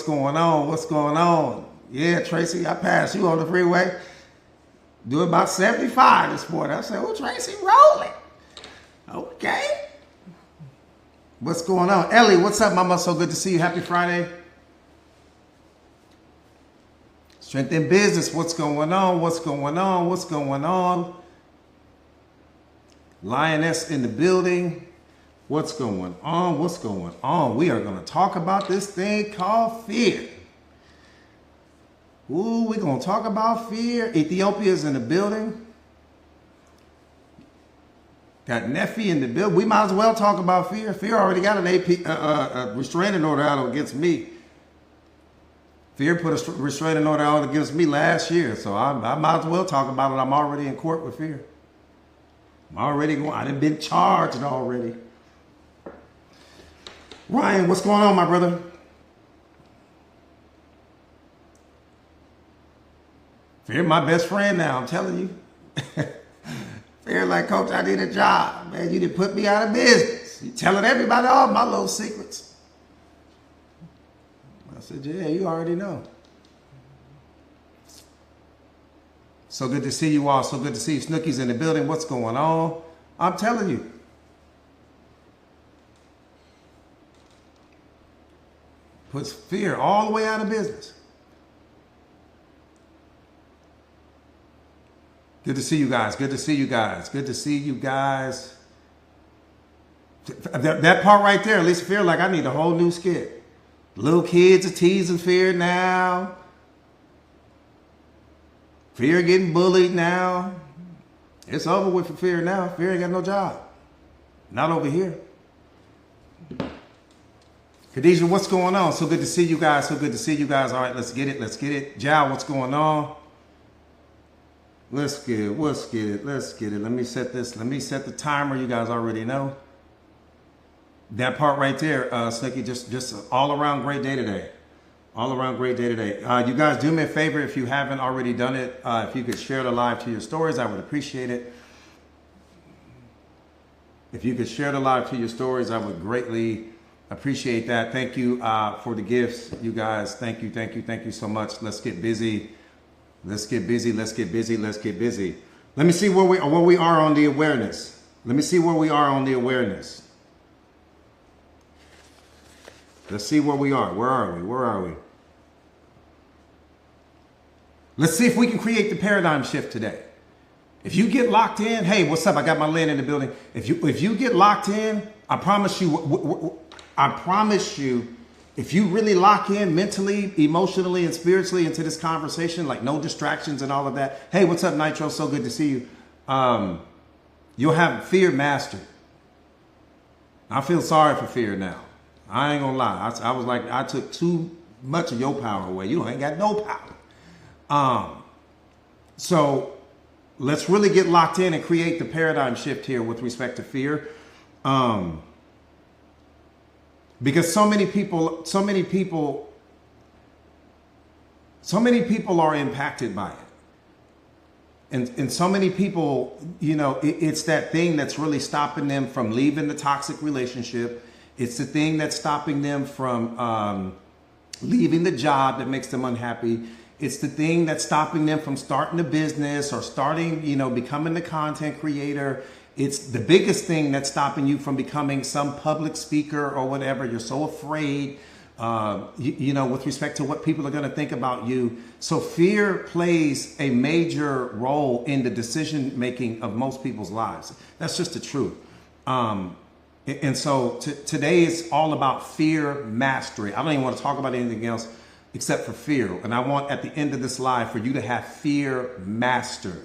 going on? What's going on? Yeah, Tracy, I passed you on the freeway. Do about 75 this morning. I said, oh, Tracy, rolling. Okay. What's going on? Ellie, what's up, mama? So good to see you. Happy Friday. Strength in business. What's going on? What's going on? What's going on? Lioness in the building. What's going on? What's going on? We are going to talk about this thing called fear. Ooh, we're going to talk about fear. Ethiopia's in the building. Got Neffy in the building. We might as well talk about fear. Fear already got an AP restraining order out against me. Fear put a restraining order out against me last year. So I might as well talk about it. I'm already in court with fear. I'm already going. I've been charged already. Ryan, what's going on, my brother? Fear my best friend now, I'm telling you. Fear like, Coach, I need a job. Man, you didn't put me out of business. You telling everybody all my little secrets. I said, yeah, you already know. So good to see you all. So good to see you. Snooki's in the building. What's going on? I'm telling you. Puts fear all the way out of business. Good to see you guys. Good to see you guys. Good to see you guys. That part right there, at least fear like I need a whole new skit. Little kids are teasing fear now. Fear getting bullied now. It's over with for fear now. Fear ain't got no job. Not over here. Khadijah, what's going on? So good to see you guys. So good to see you guys. All right, let's get it. Let's get it. Jao, what's going on? Let's get it. Let's get it. Let's get it. Let me set this. Let me set the timer. You guys already know. That part right there, Snooki, just an all-around great day today. All around great day today. You guys do me a favor if you haven't already done it. If you could share the live to your stories, I would appreciate it. If you could share the live to your stories, I would greatly appreciate that. Thank you for the gifts, you guys. Thank you, thank you, thank you so much. Let's get busy. Let's get busy. Let's get busy. Let's get busy. Let me see where we are on the awareness. Let me see where we are on the awareness. Let's see where we are. Where are we? Where are we? Let's see if we can create the paradigm shift today. If you get locked in, hey, what's up? I got my Lynn in the building. If you get locked in, I promise you, if you really lock in mentally, emotionally, and spiritually into this conversation, like no distractions and all of that. Hey, what's up, Nitro? So good to see you. You'll have fear mastered. I feel sorry for fear now. I ain't gonna lie. I was like, I took too much of your power away. You ain't got no power. So let's really get locked in and create the paradigm shift here with respect to fear. Because so many people are impacted by it. And so many people, you know, it's that thing that's really stopping them from leaving the toxic relationship. It's the thing that's stopping them from leaving the job that makes them unhappy. It's the thing that's stopping them from starting a business or starting, you know, becoming the content creator. It's the biggest thing that's stopping you from becoming some public speaker or whatever. You're so afraid, you know, with respect to what people are going to think about you. So fear plays a major role in the decision making of most people's lives. That's just the truth. And so today is all about fear mastery. I don't even want to talk about anything else except for fear. And I want at the end of this live for you to have fear mastered.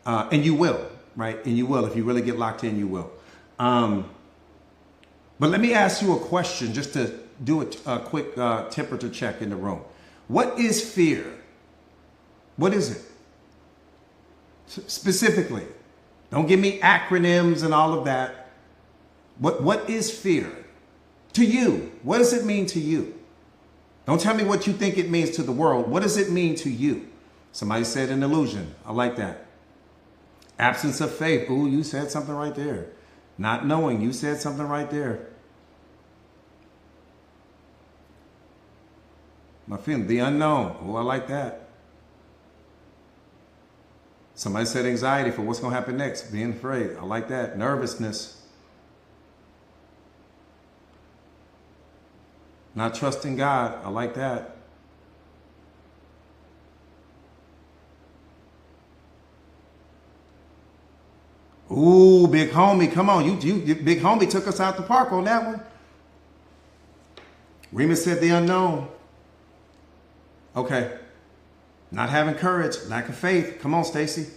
And you will, right? And you will. If you really get locked in, you will. But let me ask you a question just to do a quick temperature check in the room. What is fear? What is it? Specifically. Don't give me acronyms and all of that. What is fear to you? What does it mean to you? Don't tell me what you think it means to the world. What does it mean to you? Somebody said an illusion. I like that. Absence of faith. Ooh, you said something right there. Not knowing. You said something right there. My feeling, the unknown. Oh, I like that. Somebody said anxiety for what's going to happen next. Being afraid. I like that. Nervousness. Not trusting God. I like that. Ooh, big homie, come on. You big homie took us out the park on that one. Remus said the unknown. Okay. Not having courage, lack of faith. Come on, Stacy.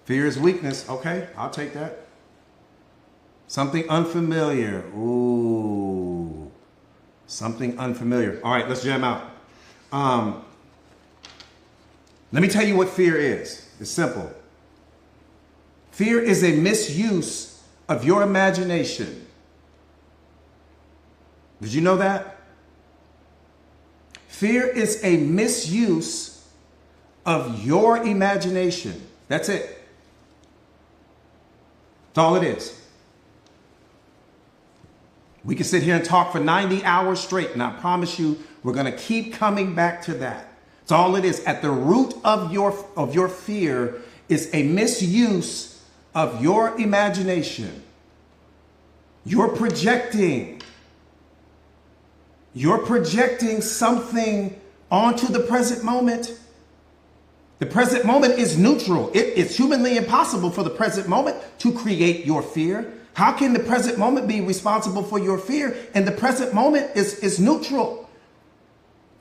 Fear is weakness. Okay, I'll take that. Something unfamiliar. Ooh. Something unfamiliar. All right, let's jam out. Let me tell you what fear is. It's simple. Fear is a misuse of your imagination. Did you know that? Fear is a misuse of your imagination. That's it. That's all it is. We can sit here and talk for 90 hours straight, and I promise you, we're going to keep coming back to that. That's all it is. At the root of your fear is a misuse of your imagination. You're projecting something onto the present moment. The present moment is neutral. It's humanly impossible for the present moment to create your fear. How can the present moment be responsible for your fear? And the present moment is neutral.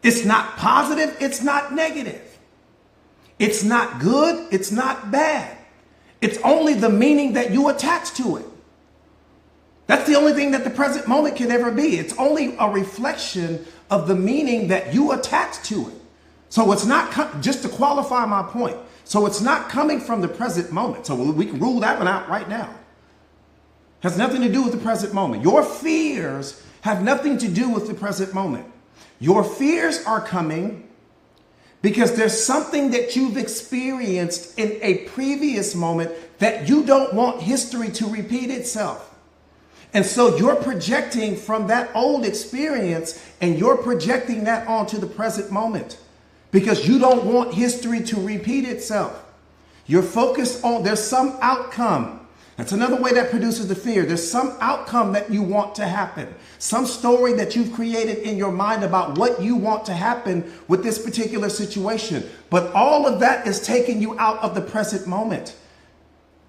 It's not positive. It's not negative. It's not good. It's not bad. It's only the meaning that you attach to it. That's the only thing that the present moment can ever be. It's only a reflection of the meaning that you attach to it. So it's not, just to qualify my point, so it's not coming from the present moment. So we can rule that one out right now. Has nothing to do with the present moment. Your fears have nothing to do with the present moment. Your fears are coming because there's something that you've experienced in a previous moment that you don't want history to repeat itself. And so you're projecting from that old experience and you're projecting that onto the present moment because you don't want history to repeat itself. You're focused on, there's some outcome. That's another way that produces the fear. There's some outcome that you want to happen. Some story that you've created in your mind about what you want to happen with this particular situation. But all of that is taking you out of the present moment.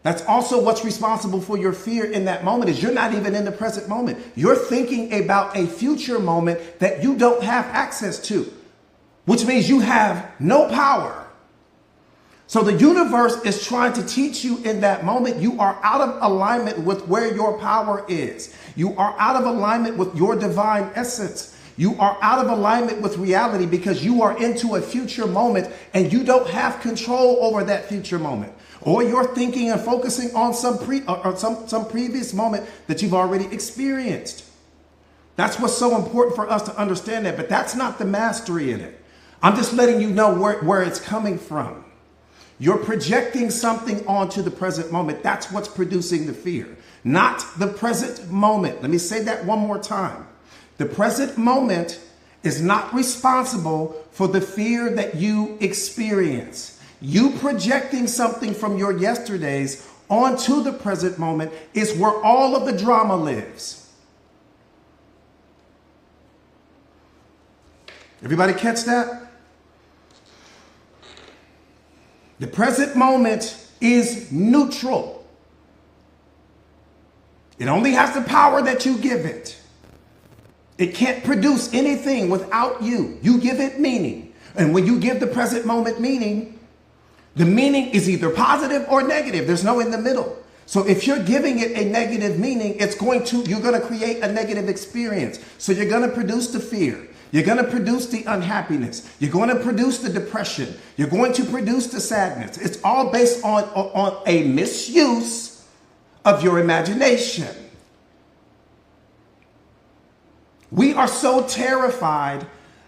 That's also what's responsible for your fear in that moment is you're not even in the present moment. You're thinking about a future moment that you don't have access to, which means you have no power. So the universe is trying to teach you in that moment, you are out of alignment with where your power is. You are out of alignment with your divine essence. You are out of alignment with reality because you are into a future moment and you don't have control over that future moment. Or you're thinking and focusing on some previous moment that you've already experienced. That's what's so important for us to understand that, but that's not the mastery in it. I'm just letting you know where it's coming from. You're projecting something onto the present moment. That's what's producing the fear, not the present moment. Let me say that one more time. The present moment is not responsible for the fear that you experience. You projecting something from your yesterdays onto the present moment is where all of the drama lives. Everybody catch that? The present moment is neutral. It only has the power that you give it. It can't produce anything without you. You give it meaning. And when you give the present moment meaning, the meaning is either positive or negative. There's no in the middle. So if you're giving it a negative meaning, you're going to create a negative experience. So you're going to produce the fear. You're going to produce the unhappiness. You're going to produce the depression. You're going to produce the sadness. It's all based on a misuse of your imagination. We are so terrified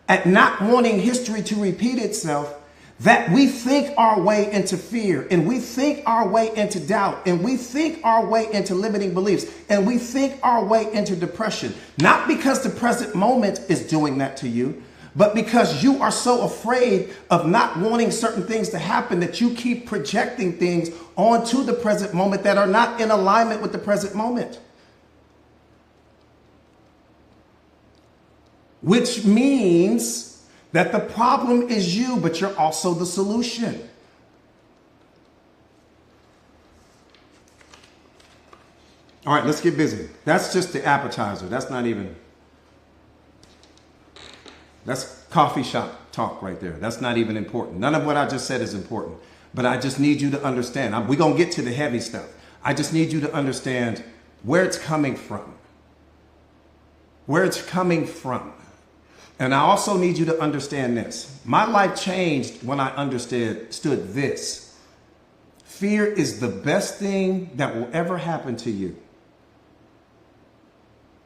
at not wanting history to repeat itself that we think our way into fear, and we think our way into doubt, and we think our way into limiting beliefs, and we think our way into depression. Not because the present moment is doing that to you, but because you are so afraid of not wanting certain things to happen that you keep projecting things onto the present moment that are not in alignment with the present moment. Which means that the problem is you, but you're also the solution. All right, let's get busy. That's just the appetizer. That's coffee shop talk right there. That's not even important. None of what I just said is important. But I just need you to understand. We're going to get to the heavy stuff. I just need you to understand where it's coming from. Where it's coming from. And I also need you to understand this. My life changed when I understood this. Fear is the best thing that will ever happen to you.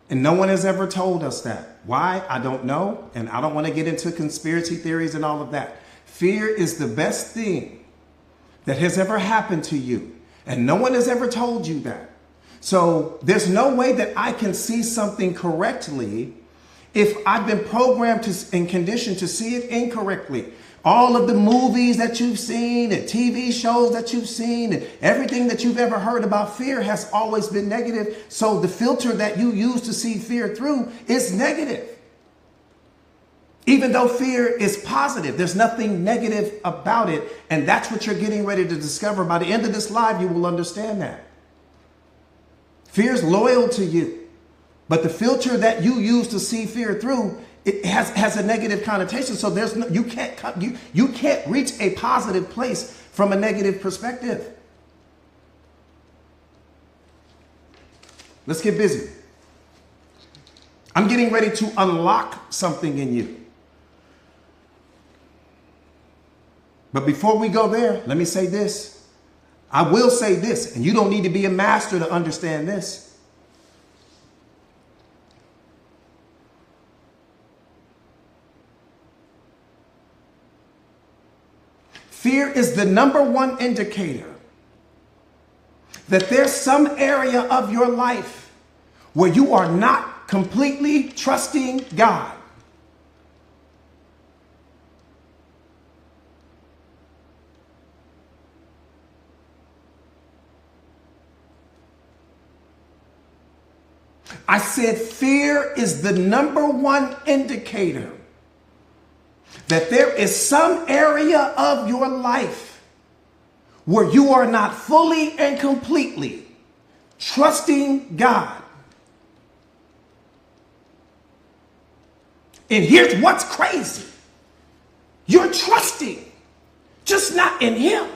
And no one has ever told us that. Why? I don't know. And I don't want to get into conspiracy theories and all of that. Fear is the best thing that has ever happened to you. And no one has ever told you that. So there's no way that I can see something correctly if I've been programmed and conditioned to see it incorrectly. All of the movies that you've seen and TV shows that you've seen and everything that you've ever heard about fear has always been negative. So the filter that you use to see fear through is negative. Even though fear is positive, there's nothing negative about it. And that's what you're getting ready to discover. By the end of this live, you will understand that. Fear is loyal to you. But the filter that you use to see fear through, it has a negative connotation. So you can't reach a positive place from a negative perspective. Let's get busy. I'm getting ready to unlock something in you. But before we go there, let me say this. I will say this, and you don't need to be a master to understand this. Fear is the number one indicator that there's some area of your life where you are not completely trusting God. I said fear is the number one indicator that there is some area of your life where you are not fully and completely trusting God. And here's what's crazy. You're trusting, just not in Him.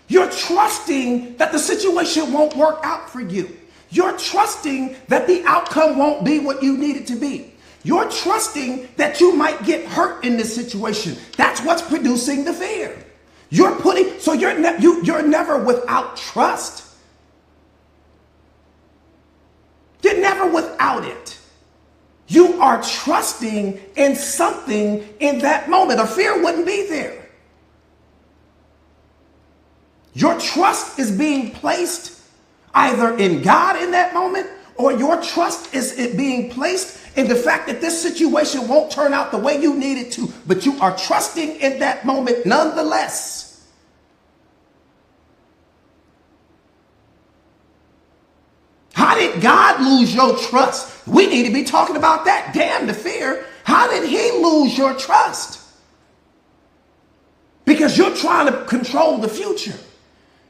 You're trusting that the situation won't work out for you. You're trusting that the outcome won't be what you need it to be. You're trusting that you might get hurt in this situation. That's what's producing the fear. You're never without trust. You're never without it. You are trusting in something in that moment, or fear wouldn't be there. Your trust is being placed either in God in that moment, or your trust is it being placed in the fact that this situation won't turn out the way you need it to, but you are trusting in that moment nonetheless. How did God lose your trust? We need to be talking about that. Damn the fear. How did He lose your trust? Because you're trying to control the future.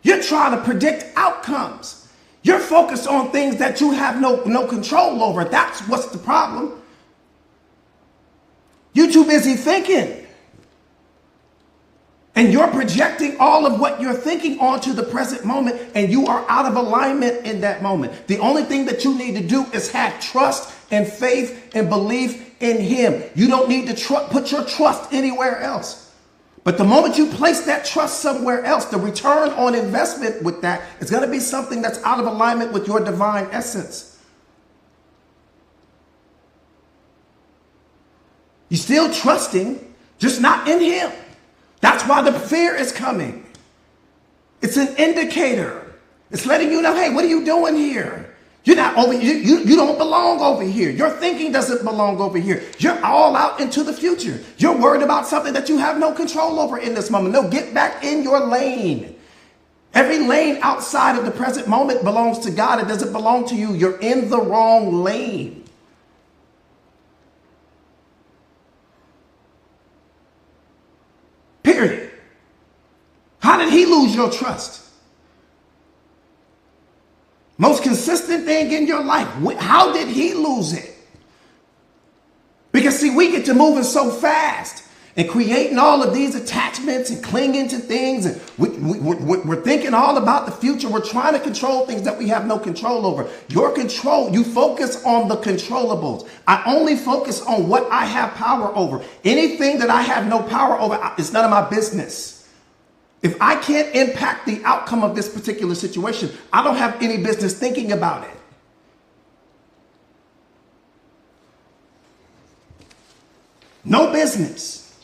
You're trying to predict outcomes. You're focused on things that you have no control over. That's what's the problem. You're too busy thinking. And you're projecting all of what you're thinking onto the present moment, and you are out of alignment in that moment. The only thing that you need to do is have trust and faith and belief in Him. You don't need to put your trust anywhere else. But the moment you place that trust somewhere else, the return on investment with that is going to be something that's out of alignment with your divine essence. You're still trusting, just not in Him. That's why the fear is coming. It's an indicator. It's letting you know, hey, what are you doing here? You're not over here. You don't belong over here. Your thinking doesn't belong over here. You're all out into the future. You're worried about something that you have no control over in this moment. No, get back in your lane. Every lane outside of the present moment belongs to God. It doesn't belong to you. You're in the wrong lane. Period. How did he lose your trust? Most consistent thing in your life. How did he lose it? Because see, we get to moving so fast and creating all of these attachments and clinging to things. And we're thinking all about the future. We're trying to control things that we have no control over. Your control, you focus on the controllables. I only focus on what I have power over. Anything that I have no power over, it's none of my business. If I can't impact the outcome of this particular situation, I don't have any business thinking about it. No business.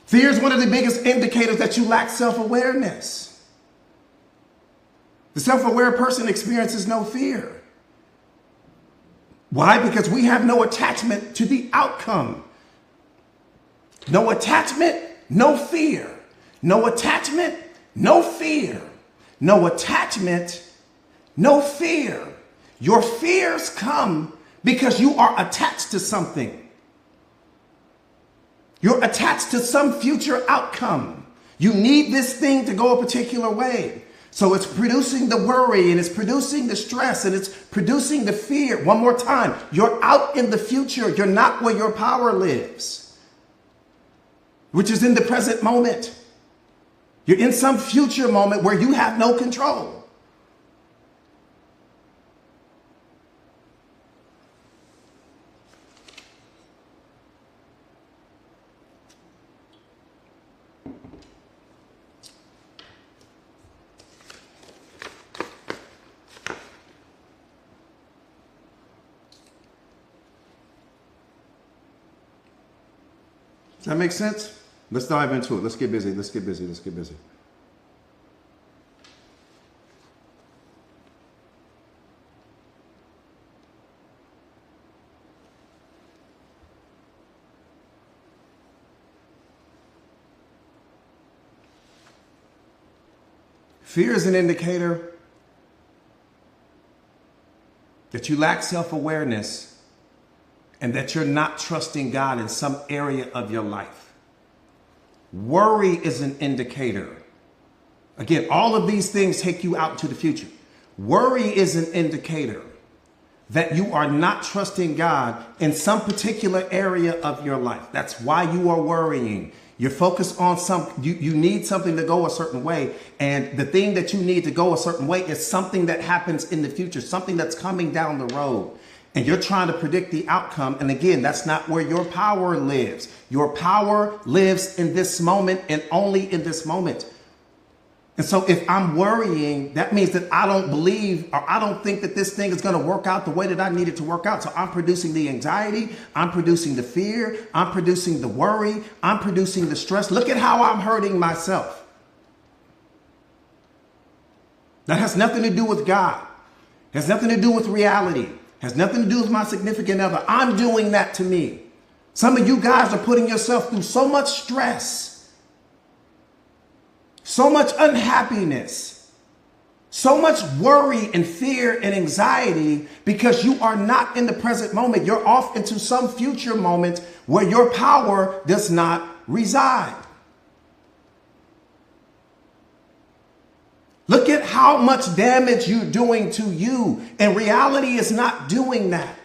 Fear is one of the biggest indicators that you lack self-awareness. The self-aware person experiences no fear. Why? Because we have no attachment to the outcome. No attachment, no fear. No attachment, no fear. No attachment, no fear. Your fears come because you are attached to something. You're attached to some future outcome. You need this thing to go a particular way. So it's producing the worry and it's producing the stress and it's producing the fear. One more time, you're out in the future. You're not where your power lives, which is in the present moment. You're in some future moment where you have no control. Does that make sense? Let's dive into it. Let's get busy. Let's get busy. Let's get busy. Fear is an indicator that you lack self-awareness and that you're not trusting God in some area of your life. Worry is an indicator. Again, all of these things take you out into the future. Worry is an indicator that you are not trusting God in some particular area of your life. That's why you are worrying. You're focused on you need something to go a certain way. And the thing that you need to go a certain way is something that happens in the future, something that's coming down the road. And you're trying to predict the outcome. And again, that's not where your power lives. Your power lives in this moment and only in this moment. And so if I'm worrying, that means that I don't believe or I don't think that this thing is going to work out the way that I need it to work out. So I'm producing the anxiety. I'm producing the fear. I'm producing the worry. I'm producing the stress. Look at how I'm hurting myself. That has nothing to do with God. It has nothing to do with reality. Has nothing to do with my significant other. I'm doing that to me. Some of you guys are putting yourself through so much stress, so much unhappiness, so much worry and fear and anxiety because you are not in the present moment. You're off into some future moment where your power does not reside. Look at how much damage you're doing to you. And reality is not doing that.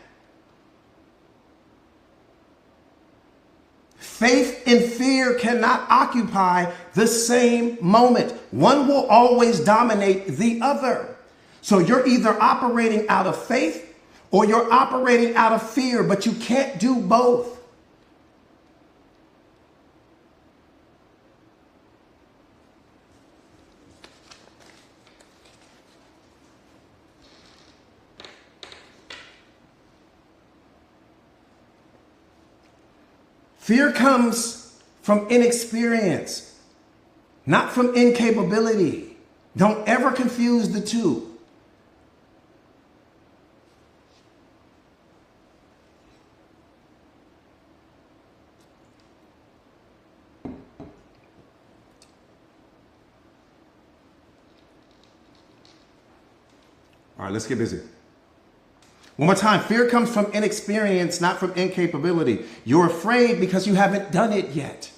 Faith and fear cannot occupy the same moment. One will always dominate the other. So you're either operating out of faith or you're operating out of fear, but you can't do both. Fear comes from inexperience, not from incapability. Don't ever confuse the two. All right, let's get busy. One more time. Fear comes from inexperience, not from incapability. You're afraid because you haven't done it yet.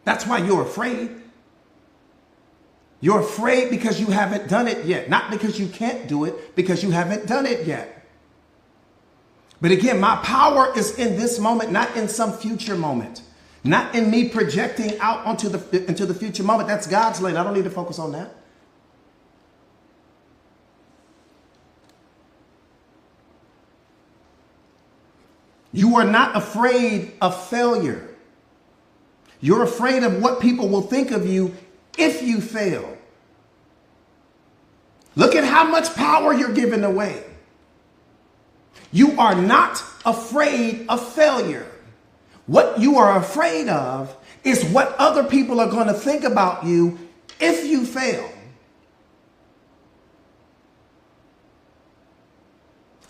That's why you're afraid. You're afraid because you haven't done it yet, not because you can't do it, because you haven't done it yet. But again, my power is in this moment, not in some future moment, not in me projecting out into the future moment. That's God's lane. I don't need to focus on that. You are not afraid of failure. You're afraid of what people will think of you if you fail. Look at how much power you're giving away. You are not afraid of failure. What you are afraid of is what other people are going to think about you if you fail.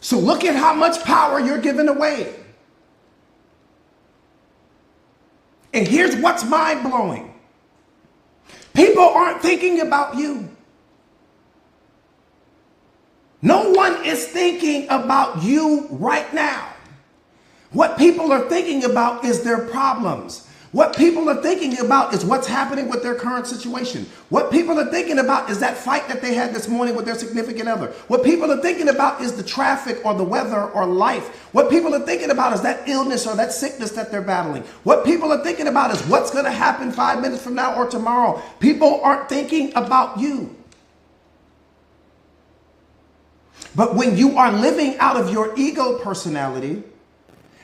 So look at how much power you're giving away. And here's what's mind-blowing. People aren't thinking about you. No one is thinking about you right now. What people are thinking about is their problems. What people are thinking about is what's happening with their current situation. What people are thinking about is that fight that they had this morning with their significant other. What people are thinking about is the traffic or the weather or life. What people are thinking about is that illness or that sickness that they're battling. What people are thinking about is what's going to happen 5 minutes from now or tomorrow. People aren't thinking about you. But when you are living out of your ego personality,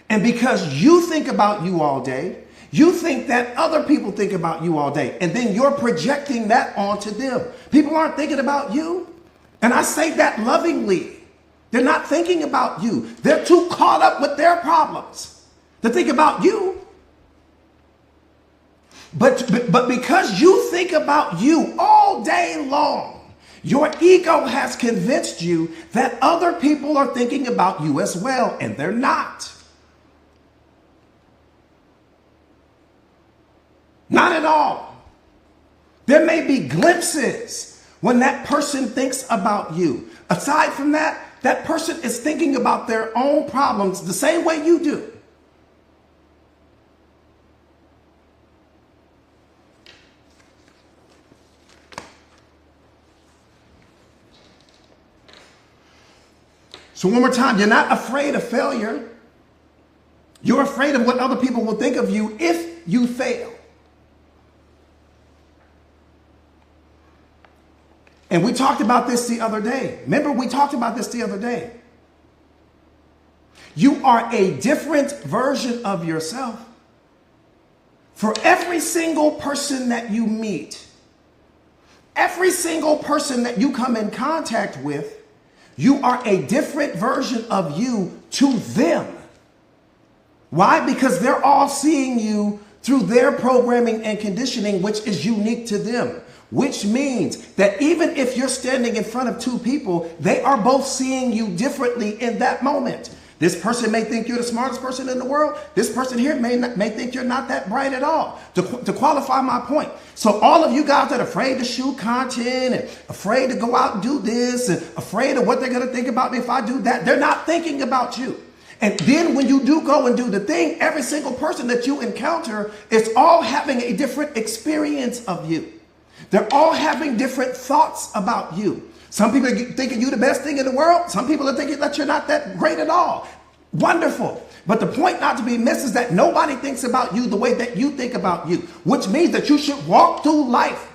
and because you think about you all day, you think that other people think about you all day, and then you're projecting that onto them. People aren't thinking about you. And I say that lovingly. They're not thinking about you. They're too caught up with their problems to think about you. But because you think about you all day long, your ego has convinced you that other people are thinking about you as well, and they're not. Not at all. There may be glimpses when that person thinks about you. Aside from that, that person is thinking about their own problems the same way you do. So one more time, you're not afraid of failure. You're afraid of what other people will think of you if you fail. And we talked about this the other day. Remember, we talked about this the other day. You are a different version of yourself for every single person that you meet. Every single person that you come in contact with, you are a different version of you to them. Why? Because they're all seeing you through their programming and conditioning, which is unique to them. Which means that even if you're standing in front of two people, they are both seeing you differently in that moment. This person may think you're the smartest person in the world. This person here may think you're not that bright at all. To qualify my point. So all of you guys that are afraid to shoot content and afraid to go out and do this and afraid of what they're going to think about me if I do that, they're not thinking about you. And then when you do go and do the thing, every single person that you encounter is all having a different experience of you. They're all having different thoughts about you. Some people are thinking you're the best thing in the world. Some people are thinking that you're not that great at all. Wonderful. But the point not to be missed is that nobody thinks about you the way that you think about you, which means that you should walk through life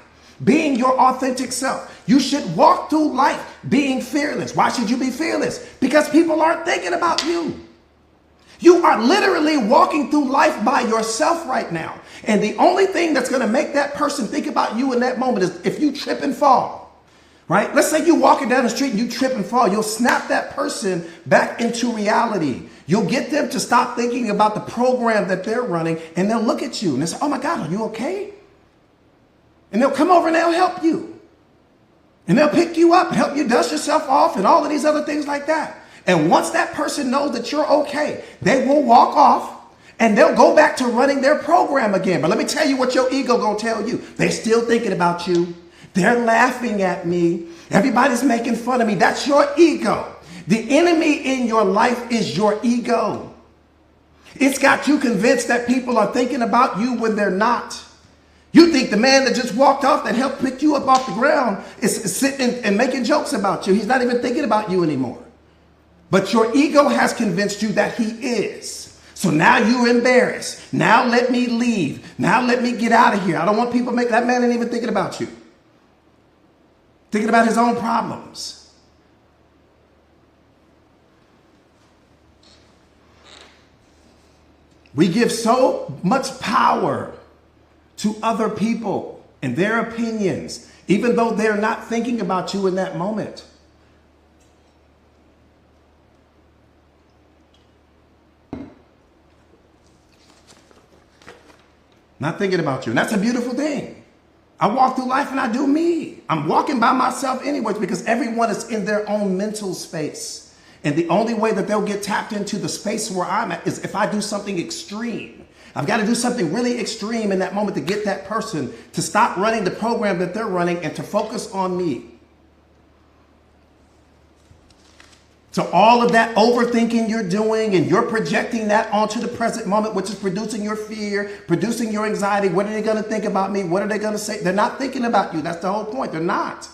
being your authentic self. You should walk through life being fearless. Why should you be fearless? Because people aren't thinking about you. You are literally walking through life by yourself right now. And the only thing that's going to make that person think about you in that moment is if you trip and fall. right? Let's say you're walking down the street and you trip and fall. You'll snap that person back into reality. You'll get them to stop thinking about the program that they're running, and they'll look at you and they'll say, oh my God, are you okay? And they'll come over and they'll help you. And they'll pick you up and help you dust yourself off and all of these other things like that. And once that person knows that you're okay, they will walk off and they'll go back to running their program again. But let me tell you what your ego gonna tell you. They're still thinking about you. They're laughing at me. Everybody's making fun of me. That's your ego. The enemy in your life is your ego. It's got you convinced that people are thinking about you when they're not. You think the man that just walked off that helped pick you up off the ground is sitting and making jokes about you. He's not even thinking about you anymore. But your ego has convinced you that he is. So now you're embarrassed. Now let me leave. Now let me get out of here. I don't want people to make that man ain't even thinking about you. Thinking about his own problems. We give so much power to other people and their opinions, even though they're not thinking about you in that moment. Not thinking about you. And that's a beautiful thing. I walk through life and I do me. I'm walking by myself anyways because everyone is in their own mental space. And the only way that they'll get tapped into the space where I'm at is if I do something extreme. I've got to do something really extreme in that moment to get that person to stop running the program that they're running and to focus on me. So all of that overthinking you're doing and you're projecting that onto the present moment, which is producing your fear, producing your anxiety. What are they going to think about me? What are they going to say? They're not thinking about you. That's the whole point. They're not.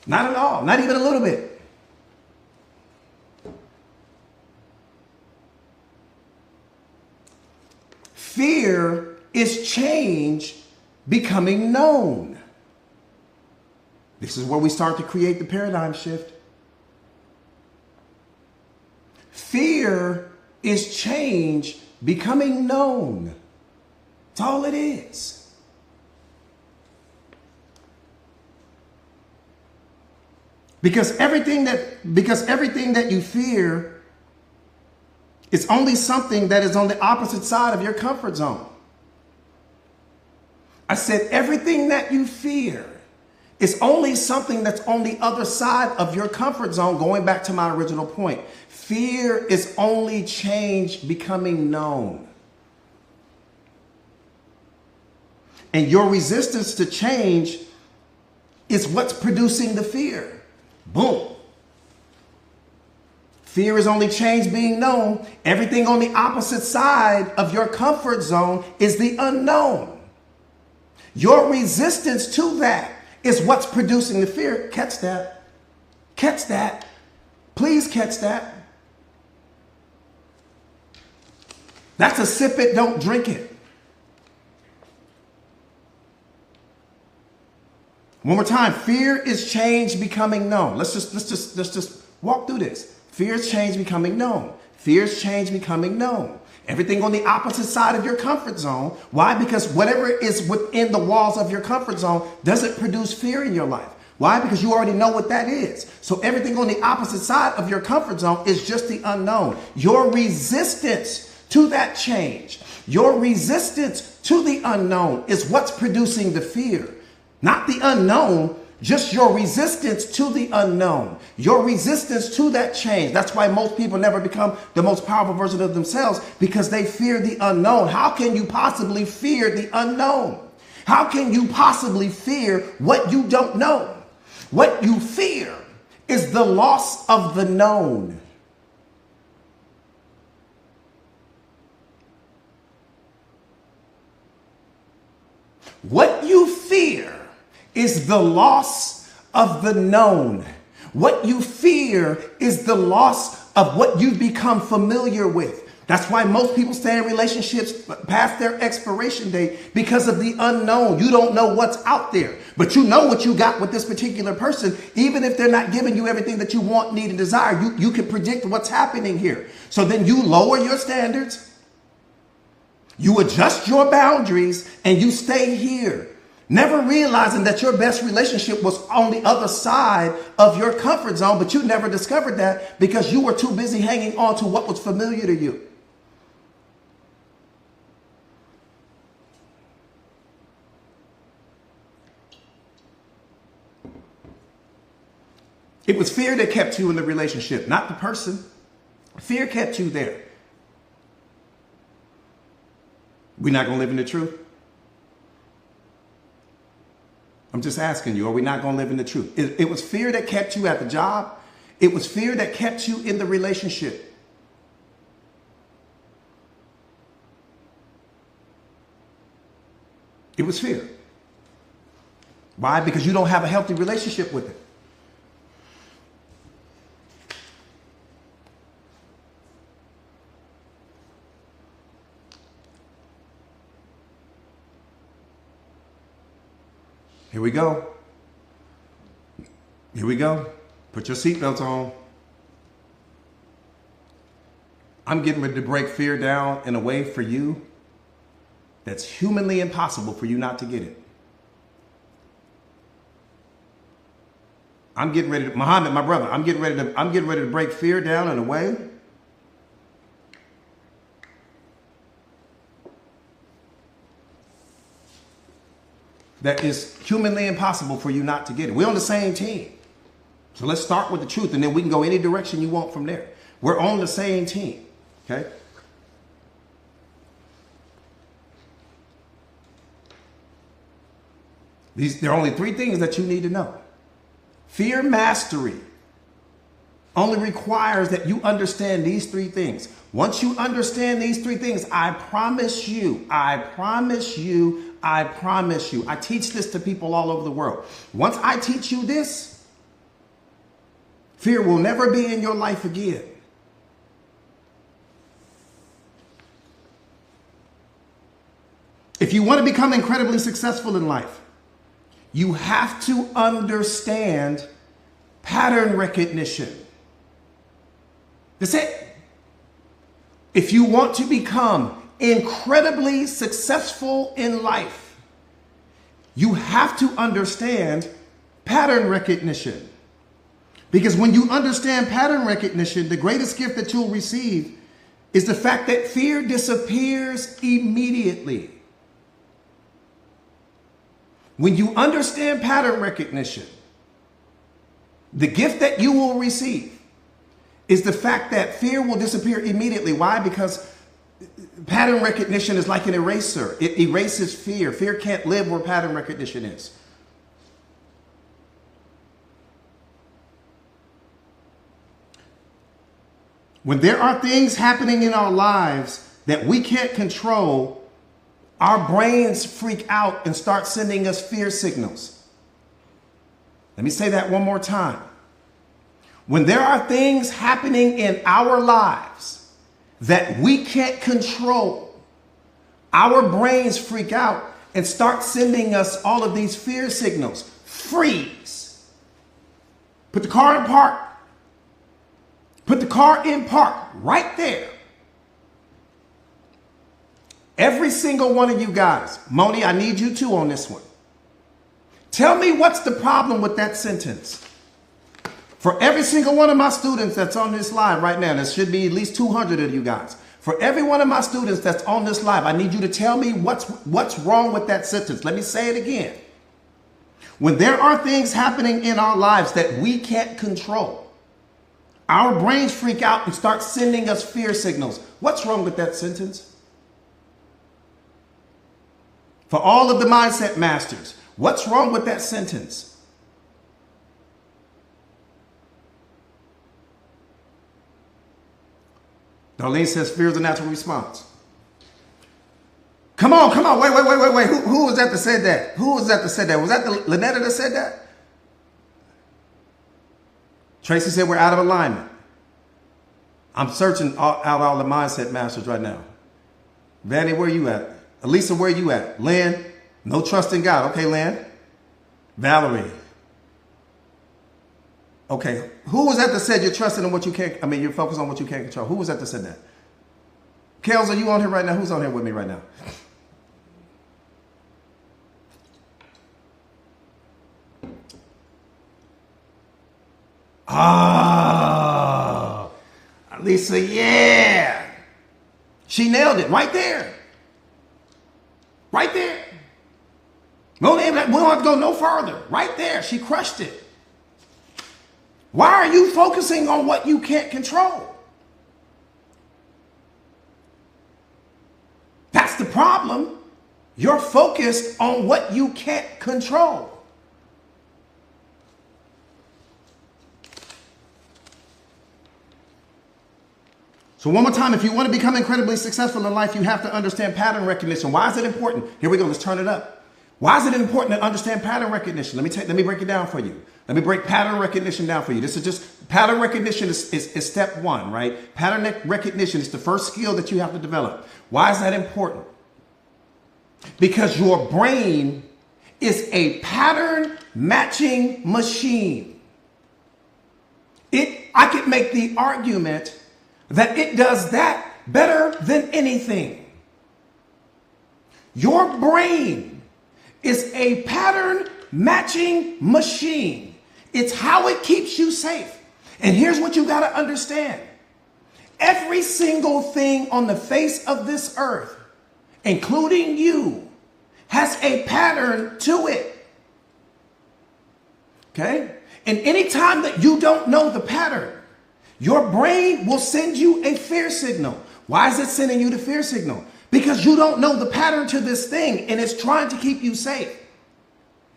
Not at all. Not even a little bit. Fear is change becoming known. This is where we start to create the paradigm shift. Fear is change becoming known. That's all it is. Because everything that you fear is only something that is on the opposite side of your comfort zone. I said everything that you fear is only something that's on the other side of your comfort zone, going back to my original point. Fear is only change becoming known. And your resistance to change is what's producing the fear. Boom. Fear is only change being known. Everything on the opposite side of your comfort zone is the unknown. Your resistance to that is what's producing the fear. Catch that. Catch that. Please catch that. That's a sip it, don't drink it. One more time. Fear is change becoming known. Let's just walk through this. Fear is change becoming known. Fear is change becoming known. Everything on the opposite side of your comfort zone. Why? Because whatever is within the walls of your comfort zone doesn't produce fear in your life. Why? Because you already know what that is. So everything on the opposite side of your comfort zone is just the unknown. Your resistance to that change, your resistance to the unknown is what's producing the fear. Not the unknown, just your resistance to the unknown, your resistance to that change. That's why most people never become the most powerful version of themselves, because they fear the unknown. How can you possibly fear the unknown? How can you possibly fear what you don't know? What you fear is the loss of the known. What you fear is the loss of the known. What you fear is the loss of what you've become familiar with. That's why most people stay in relationships past their expiration date, because of the unknown. You don't know what's out there, but you know what you got with this particular person. Even if they're not giving you everything that you want, need, and desire, you can predict what's happening here. So then you lower your standards, you adjust your boundaries, and you stay here. Never realizing that your best relationship was on the other side of your comfort zone, but you never discovered that because you were too busy hanging on to what was familiar to you. It was fear that kept you in the relationship, not the person. Fear kept you there. We're not going to live in the truth? I'm just asking you, are we not going to live in the truth? It was fear that kept you at the job. It was fear that kept you in the relationship. It was fear. Why? Because you don't have a healthy relationship with it. Here we go. Here we go. Put your seatbelts on. I'm getting ready to break fear down in a way for you that's humanly impossible for you not to get it. I'm getting ready to, Muhammad, my brother, I'm getting ready to break fear down in a way that is humanly impossible for you not to get it. We're on the same team. So let's start with the truth, and then we can go any direction you want from there. We're on the same team, okay? There are only three things that you need to know. Fear mastery only requires that you understand these three things. Once you understand these three things, I promise you, I teach this to people all over the world. Once I teach you this, fear will never be in your life again. If you want to become incredibly successful in life, you have to understand pattern recognition. That's it. If you want to become incredibly successful in life, you have to understand pattern recognition. Because when you understand pattern recognition, the greatest gift that you'll receive is the fact that fear disappears immediately. When you understand pattern recognition, the gift that you will receive is the fact that fear will disappear immediately. Why? Because pattern recognition is like an eraser. It erases fear. Fear can't live where pattern recognition is. When there are things happening in our lives that we can't control, our brains freak out and start sending us fear signals. Let me say that one more time. When there are things happening in our lives that we can't control, our brains freak out and start sending us all of these fear signals. Freeze. Put the car in park. Put the car in park right there. Every single one of you guys, Moni, I need you too on this one. Tell me what's the problem with that sentence. For every single one of my students that's on this live right now, there should be at least 200 of you guys. For every one of my students that's on this live, I need you to tell me what's wrong with that sentence. Let me say it again. When there are things happening in our lives that we can't control, our brains freak out and start sending us fear signals. What's wrong with that sentence? For all of the mindset masters, what's wrong with that sentence? Darlene says fear is a natural response. Come on. Wait. Who was that that said that? Who was that that said that? Was that the Lynetta that said that? Tracy said we're out of alignment. I'm searching out all the mindset masters right now. Vanny, where you at? Elisa, where you at? Lynn, no trust in God. Okay, Lynn. Valerie. Okay, who was that that said you're trusting in what you can't, you're focused on what you can't control? Who was that that said that? Kels, are you on here right now? Who's on here with me right now? Oh, Lisa, yeah. She nailed it right there. Right there. We don't have to go no further. Right there. She crushed it. Why are you focusing on what you can't control? That's the problem. You're focused on what you can't control. So one more time, if you want to become incredibly successful in life, you have to understand pattern recognition. Why is it important? Here we go. Let's turn it up. Why is it important to understand pattern recognition? Let me break it down for you. Let me break pattern recognition down for you. This is just pattern recognition is step one, right? Pattern recognition is the first skill that you have to develop. Why is that important? Because your brain is a pattern matching machine. I could make the argument that it does that better than anything. Your brain is a pattern matching machine. It's how it keeps you safe. And here's what you got to understand. Every single thing on the face of this earth, including you, has a pattern to it. Okay? And anytime that you don't know the pattern, your brain will send you a fear signal. Why is it sending you the fear signal? Because you don't know the pattern to this thing and it's trying to keep you safe.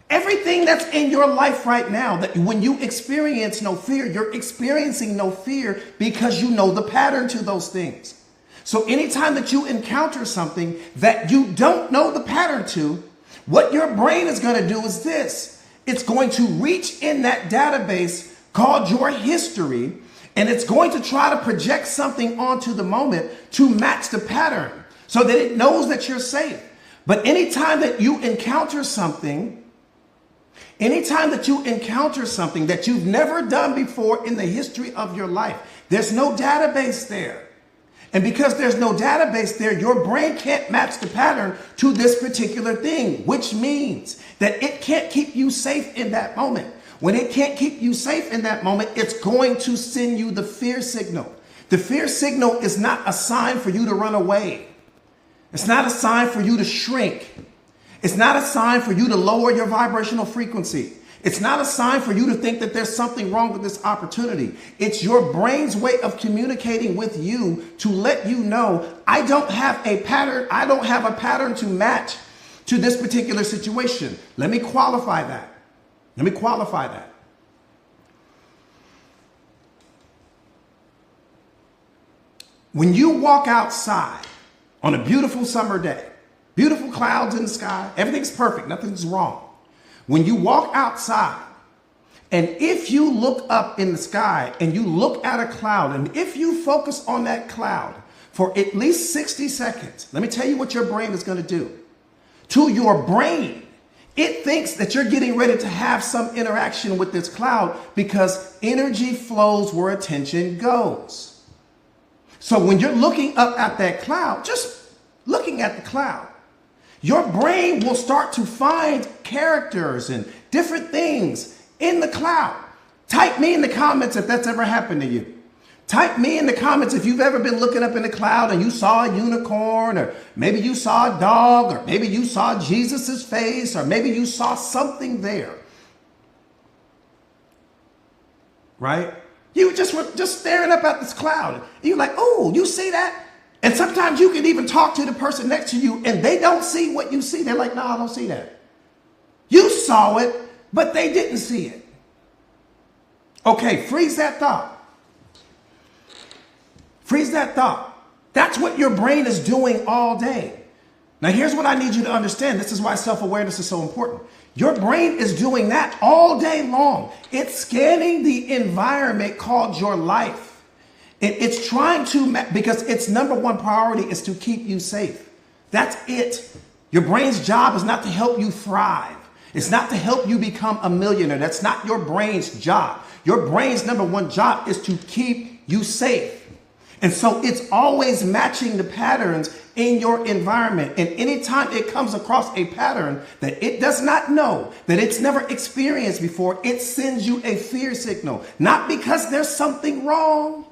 Everything that's in your life right now, that when you experience no fear, you're experiencing no fear because you know the pattern to those things. So anytime that you encounter something that you don't know the pattern to, what your brain is going to do is this. It's going to reach in that database called your history, and it's going to try to project something onto the moment to match the pattern so that it knows that you're safe. But anytime that you encounter something that you've never done before in the history of your life, there's no database there. And because there's no database there, your brain can't match the pattern to this particular thing, which means that it can't keep you safe in that moment. When it can't keep you safe in that moment, it's going to send you the fear signal. The fear signal is not a sign for you to run away. It's not a sign for you to shrink. It's not a sign for you to lower your vibrational frequency. It's not a sign for you to think that there's something wrong with this opportunity. It's your brain's way of communicating with you to let you know, I don't have a pattern. I don't have a pattern to match to this particular situation. Let me qualify that. When you walk outside on a beautiful summer day, beautiful clouds in the sky, everything's perfect, nothing's wrong. When you walk outside, and if you look up in the sky and you look at a cloud, and if you focus on that cloud for at least 60 seconds, let me tell you what your brain is going to do. To your brain, it thinks that you're getting ready to have some interaction with this cloud because energy flows where attention goes. So when you're looking up at that cloud, just looking at the cloud, your brain will start to find characters and different things in the cloud. Type me in the comments if that's ever happened to you. Type me in the comments if you've ever been looking up in the cloud and you saw a unicorn, or maybe you saw a dog, or maybe you saw Jesus's face, or maybe you saw something there. Right? You just were just staring up at this cloud. And you're like, oh, you see that? And sometimes you can even talk to the person next to you and they don't see what you see. They're like, no, I don't see that. You saw it, but they didn't see it. Okay, freeze that thought. Freeze that thought. That's what your brain is doing all day. Now, here's what I need you to understand. This is why self-awareness is so important. Your brain is doing that all day long. It's scanning the environment called your life. It's trying to, because its number one priority is to keep you safe. That's it. Your brain's job is not to help you thrive. It's not to help you become a millionaire. That's not your brain's job. Your brain's number one job is to keep you safe. And so it's always matching the patterns in your environment. And anytime it comes across a pattern that it does not know, that it's never experienced before, it sends you a fear signal. Not because there's something wrong.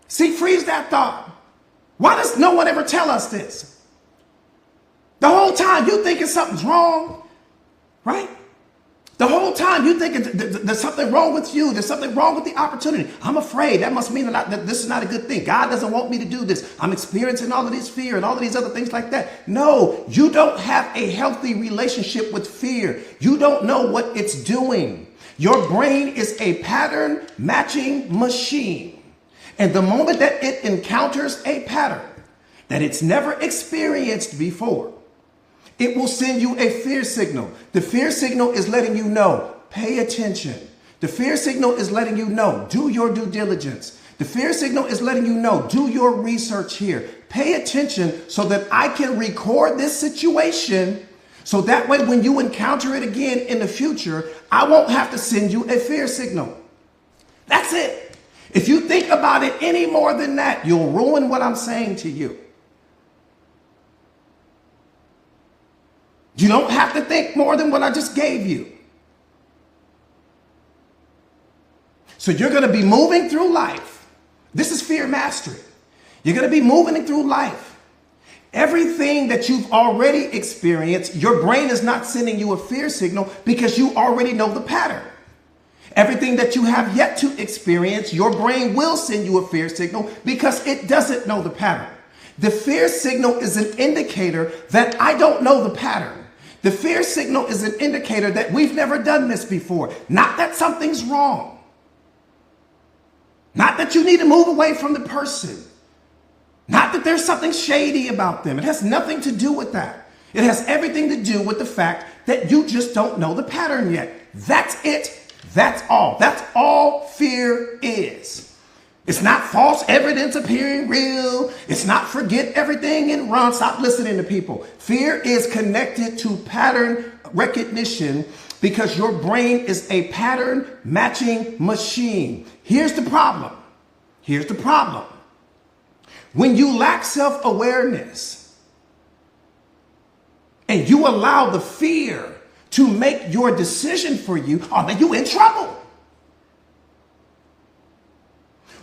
See, freeze that thought. Why does no one ever tell us this? The whole time you thinking something's wrong, right? The whole time you thinking there's something wrong with you. There's something wrong with the opportunity. I'm afraid. That must mean that this is not a good thing. God doesn't want me to do this. I'm experiencing all of this fear and all of these other things like that. No, you don't have a healthy relationship with fear. You don't know what it's doing. Your brain is a pattern matching machine. And the moment that it encounters a pattern that it's never experienced before, it will send you a fear signal. The fear signal is letting you know, pay attention. The fear signal is letting you know, do your due diligence. The fear signal is letting you know, do your research here. Pay attention so that I can record this situation so that way when you encounter it again in the future, I won't have to send you a fear signal. That's it. If you think about it any more than that, you'll ruin what I'm saying to you. You don't have to think more than what I just gave you. So you're going to be moving through life. This is fear mastery. You're going to be moving through life. Everything that you've already experienced, your brain is not sending you a fear signal because you already know the pattern. Everything that you have yet to experience, your brain will send you a fear signal because it doesn't know the pattern. The fear signal is an indicator that I don't know the pattern. The fear signal is an indicator that we've never done this before. Not that something's wrong. Not that you need to move away from the person. Not that there's something shady about them. It has nothing to do with that. It has everything to do with the fact that you just don't know the pattern yet. That's it. That's all. That's all fear is. It's not false evidence appearing real. It's not forget everything and run. Stop listening to people. Fear is connected to pattern recognition because your brain is a pattern matching machine. Here's the problem. Here's the problem. When you lack self-awareness and you allow the fear to make your decision for you, oh man, you in trouble.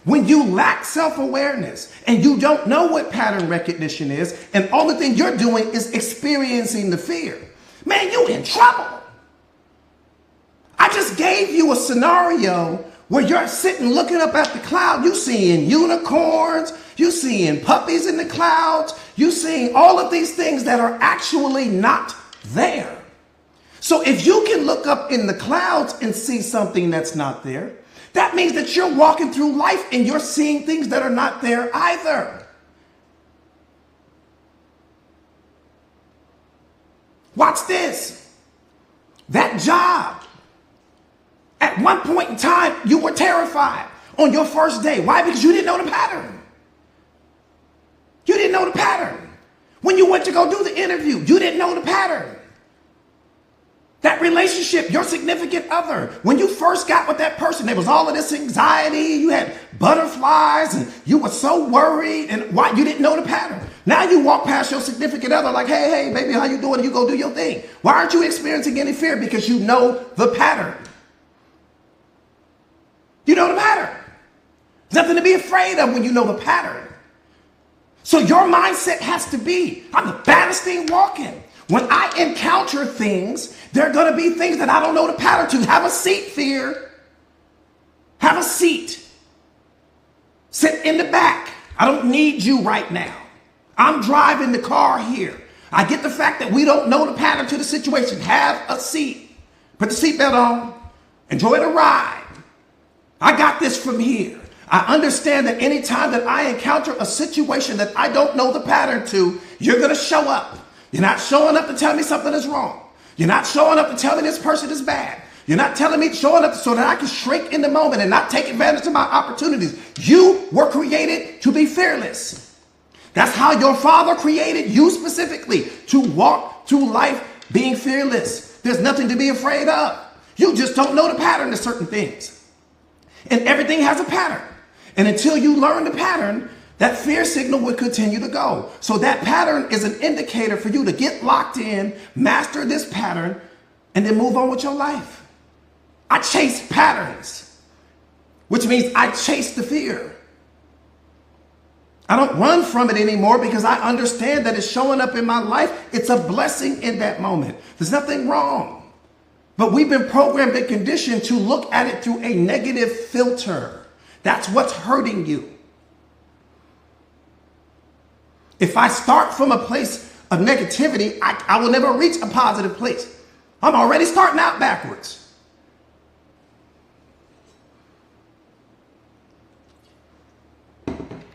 When you lack self-awareness and you don't know what pattern recognition is, and all the thing you're doing is experiencing the fear, man, you in trouble. I just gave you a scenario where you're sitting looking up at the cloud. You seeing unicorns, you seeing puppies in the clouds, you seeing all of these things that are actually not there. So if you can look up in the clouds and see something that's not there, that means that you're walking through life and you're seeing things that are not there either. Watch this. That job. At one point in time, you were terrified on your first day. Why? Because you didn't know the pattern. You didn't know the pattern. When you went to go do the interview, you didn't know the pattern. That relationship, your significant other, when you first got with that person, there was all of this anxiety, you had butterflies, and you were so worried, and why? You didn't know the pattern. Now you walk past your significant other like, hey, baby, how you doing? And you go do your thing. Why aren't you experiencing any fear? Because you know the pattern. You know the pattern. There's nothing to be afraid of when you know the pattern. So your mindset has to be, I'm the baddest thing walking. When I encounter things, there are going to be things that I don't know the pattern to. Have a seat, fear. Have a seat. Sit in the back. I don't need you right now. I'm driving the car here. I get the fact that we don't know the pattern to the situation. Have a seat. Put the seatbelt on. Enjoy the ride. I got this from here. I understand that anytime that I encounter a situation that I don't know the pattern to, you're going to show up. You're not showing up to tell me something is wrong. You're not showing up to tell me this person is bad. You're not showing up so that I can shrink in the moment and not take advantage of my opportunities. You were created to be fearless. That's how your father created you specifically, to walk through life being fearless. There's nothing to be afraid of. You just don't know the pattern to certain things. And everything has a pattern. And until you learn the pattern, that fear signal will continue to go. So that pattern is an indicator for you to get locked in, master this pattern, and then move on with your life. I chase patterns, which means I chase the fear. I don't run from it anymore because I understand that it's showing up in my life. It's a blessing in that moment. There's nothing wrong. But we've been programmed and conditioned to look at it through a negative filter. That's what's hurting you. If I start from a place of negativity, I will never reach a positive place. I'm already starting out backwards.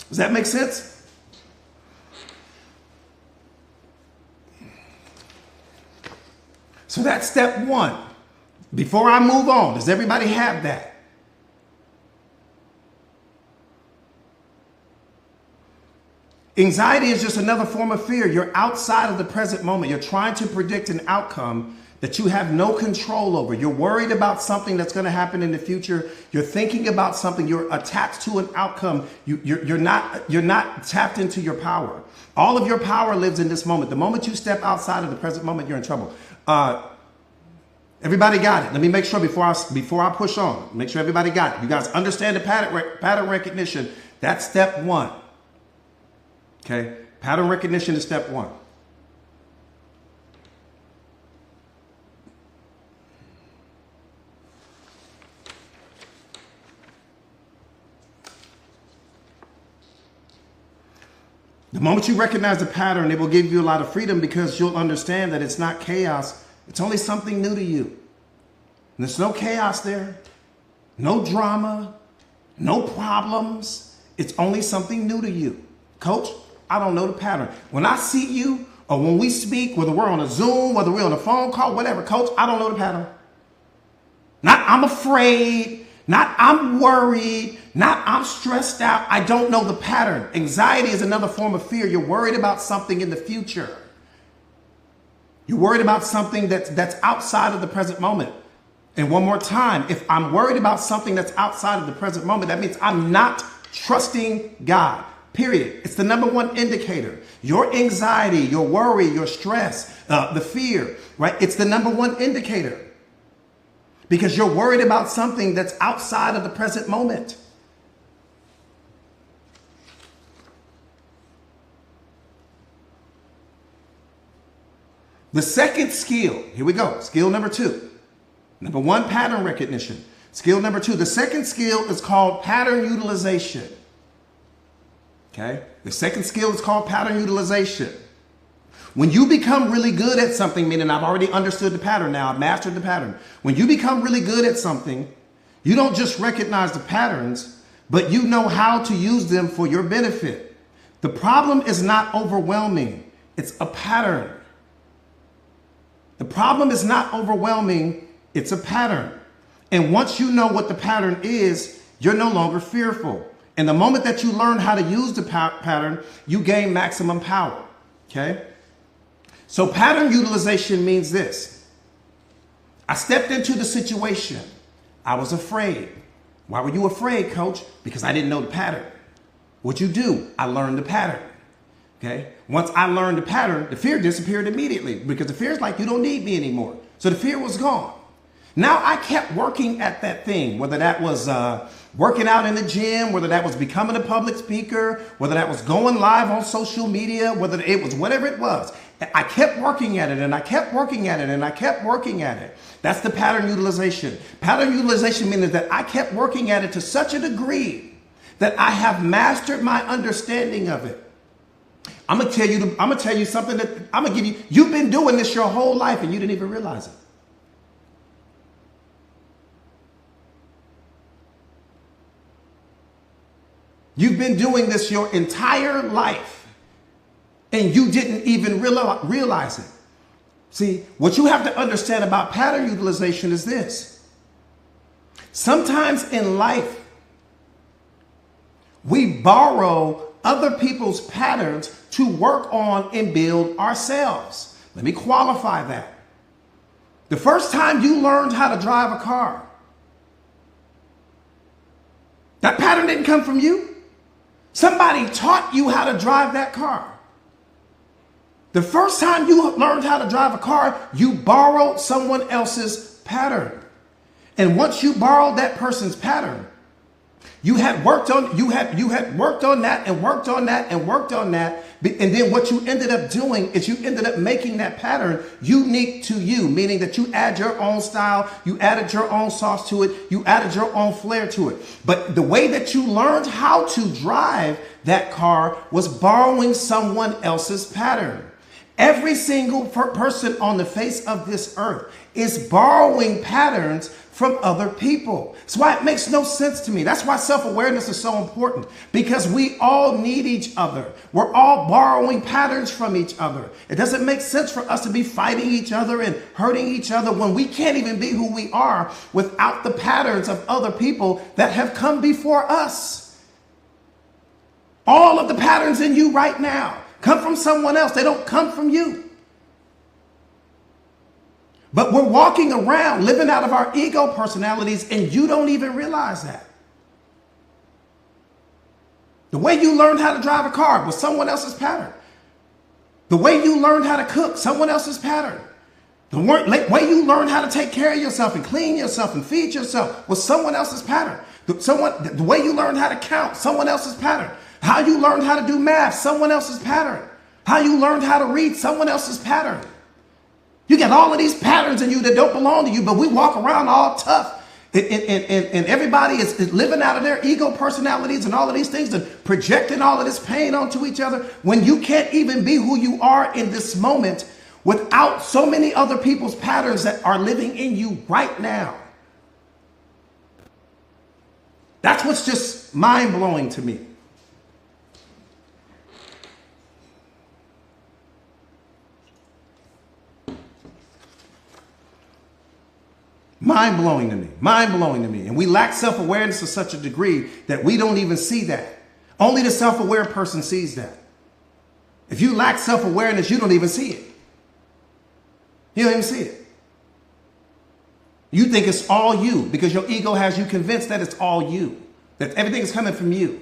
Does that make sense? So that's step one. Before I move on, does everybody have that? Anxiety is just another form of fear. You're outside of the present moment. You're trying to predict an outcome that you have no control over. You're worried about something that's going to happen in the future. You're thinking about something. You're attached to an outcome. You're not tapped into your power. All of your power lives in this moment. The moment you step outside of the present moment, you're in trouble. Everybody got it? Let me make sure before I push on. Make sure everybody got it. You guys understand the pattern recognition. That's step one. Okay? Pattern recognition is step one. The moment you recognize the pattern, it will give you a lot of freedom because you'll understand that it's not chaos. It's only something new to you. And there's no chaos there, no drama, no problems. It's only something new to you. Coach, I don't know the pattern. When I see you or when we speak, whether we're on a Zoom, whether we're on a phone call, whatever, Coach, I don't know the pattern. Not I'm afraid, not I'm worried, not I'm stressed out. I don't know the pattern. Anxiety is another form of fear. You're worried about something in the future. You're worried about something that's outside of the present moment. And one more time, if I'm worried about something that's outside of the present moment, that means I'm not trusting God. Period. It's the number one indicator. Your anxiety, your worry, your stress, the fear, right? It's the number one indicator. Because you're worried about something that's outside of the present moment. The second skill, here we go, skill number two. Number one, pattern recognition. Skill number two, the second skill is called pattern utilization. Okay? The second skill is called pattern utilization. When you become really good at something, meaning I've already understood the pattern now, I've mastered the pattern. When you become really good at something, you don't just recognize the patterns, but you know how to use them for your benefit. The problem is not overwhelming. It's a pattern. The problem is not overwhelming. It's a pattern. And once you know what the pattern is, you're no longer fearful. And the moment that you learn how to use the pattern, you gain maximum power. Okay? So pattern utilization means this. I stepped into the situation. I was afraid. Why were you afraid, Coach? Because I didn't know the pattern. What'd you do? I learned the pattern. Okay? Once I learned the pattern, the fear disappeared immediately because the fear is like, you don't need me anymore. So the fear was gone. Now I kept working at that thing, whether that was working out in the gym, whether that was becoming a public speaker, whether that was going live on social media, whether it was whatever it was. I kept working at it and I kept working at it and I kept working at it. That's the pattern utilization. Pattern utilization means that I kept working at it to such a degree that I have mastered my understanding of it. I'm gonna tell you something that I'm gonna give you. You've been doing this your whole life and you didn't even realize it. You've been doing this your entire life and you didn't even realize it. See, what you have to understand about pattern utilization is this. Sometimes in life, we borrow other people's patterns to work on and build ourselves. Let me qualify that. The first time you learned how to drive a car, That pattern didn't come from you. Somebody taught you how to drive that car. The first time you learned how to drive a car, you borrowed someone else's pattern. And once you borrowed that person's pattern, you had worked on that and worked on that and worked on that. And then what you ended up doing is you ended up making that pattern unique to you, meaning that you add your own style, you added your own sauce to it, you added your own flair to it. But the way that you learned how to drive that car was borrowing someone else's pattern. Every single person on the face of this earth is borrowing patterns from other people. That's why it makes no sense to me. That's why self-awareness is so important, because we all need each other. We're all borrowing patterns from each other. It doesn't make sense for us to be fighting each other and hurting each other when we can't even be who we are without the patterns of other people that have come before us. All of the patterns in you right now come from someone else. They don't come from you. But we're walking around living out of our ego personalities, and you don't even realize that. The way you learned how to drive a car was someone else's pattern. The way you learned how to cook, someone else's pattern. The way you learned how to take care of yourself and clean yourself and feed yourself was someone else's pattern. The way you learned how to count, someone else's pattern. How you learned how to do math, someone else's pattern. How you learned how to read, someone else's pattern. You got all of these patterns in you that don't belong to you, but we walk around all tough. And everybody is living out of their ego personalities and all of these things and projecting all of this pain onto each other when you can't even be who you are in this moment without so many other people's patterns that are living in you right now. That's what's just mind-blowing to me. Mind-blowing to me. Mind-blowing to me. And we lack self-awareness to such a degree that we don't even see that. Only the self-aware person sees that. If you lack self-awareness, you don't even see it. You don't even see it. You think it's all you because your ego has you convinced that it's all you, that everything is coming from you.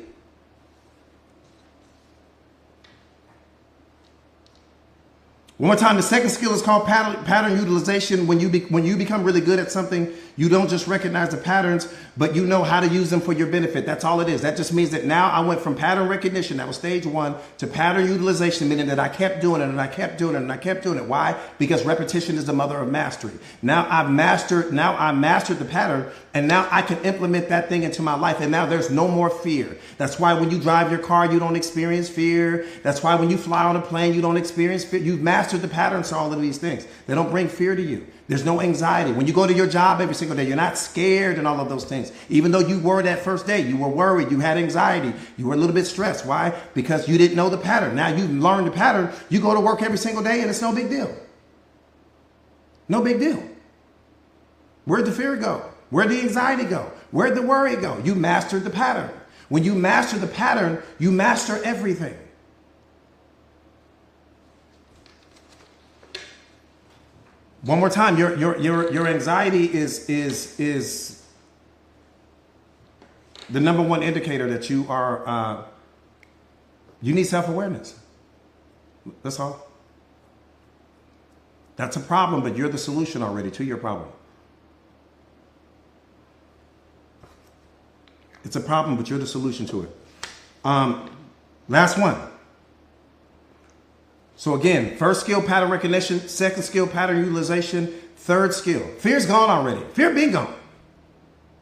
One more time, the second skill is called pattern utilization. When you become really good at something, you don't just recognize the patterns, but you know how to use them for your benefit. That's all it is. That just means that now I went from pattern recognition, that was stage one, to pattern utilization, meaning that I kept doing it and I kept doing it and I kept doing it. Why? Because repetition is the mother of mastery. Now I mastered the pattern, and now I can implement that thing into my life, and now there's no more fear. That's why when you drive your car, you don't experience fear. That's why when you fly on a plane, you don't experience fear. You've mastered the patterns to all of these things. They don't bring fear to you. There's no anxiety. When you go to your job every single day, you're not scared and all of those things. Even though you were that first day, you were worried, you had anxiety, you were a little bit stressed. Why? Because you didn't know the pattern. Now you've learned the pattern. You go to work every single day and it's no big deal. No big deal. Where'd the fear go? Where'd the anxiety go? Where'd the worry go? You mastered the pattern. When you master the pattern, you master everything. One more time, your anxiety is the number one indicator that you are, you need self-awareness. That's all. That's a problem, but you're the solution already to your problem. It's a problem, but you're the solution to it. Last one. So again, first skill, pattern recognition. Second skill, pattern utilization. Third skill, fear's gone already. Fear been gone.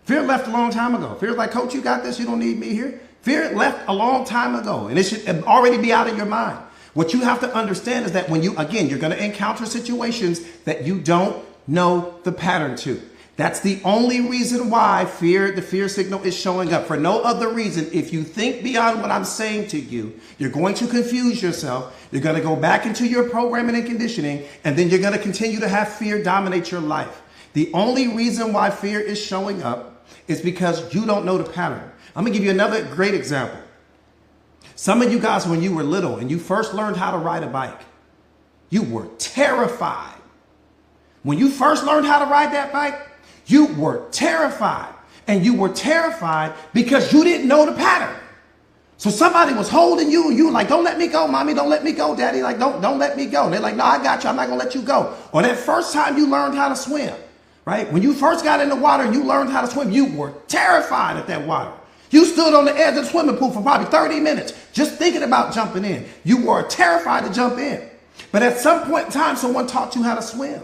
Fear left a long time ago. Fear's like, coach, you got this. You don't need me here. Fear left a long time ago, and it should already be out of your mind. What you have to understand is that when you're going to encounter situations that you don't know the pattern to. That's the only reason why the fear signal is showing up. For no other reason. If you think beyond what I'm saying to you, you're going to confuse yourself. You're going to go back into your programming and conditioning, and then you're going to continue to have fear dominate your life. The only reason why fear is showing up is because you don't know the pattern. I'm going to give you another great example. Some of you guys, when you were little and you first learned how to ride a bike, you were terrified. When you first learned how to ride that bike, you were terrified. And you were terrified because you didn't know the pattern. So somebody was holding you and you were like, don't let me go, mommy, don't let me go, daddy. Like, don't let me go. And they're like, no, I got you. I'm not going to let you go. Or that first time you learned how to swim, right? When you first got in the water and you learned how to swim, you were terrified at that water. You stood on the edge of the swimming pool for probably 30 minutes just thinking about jumping in. You were terrified to jump in. But at some point in time, someone taught you how to swim.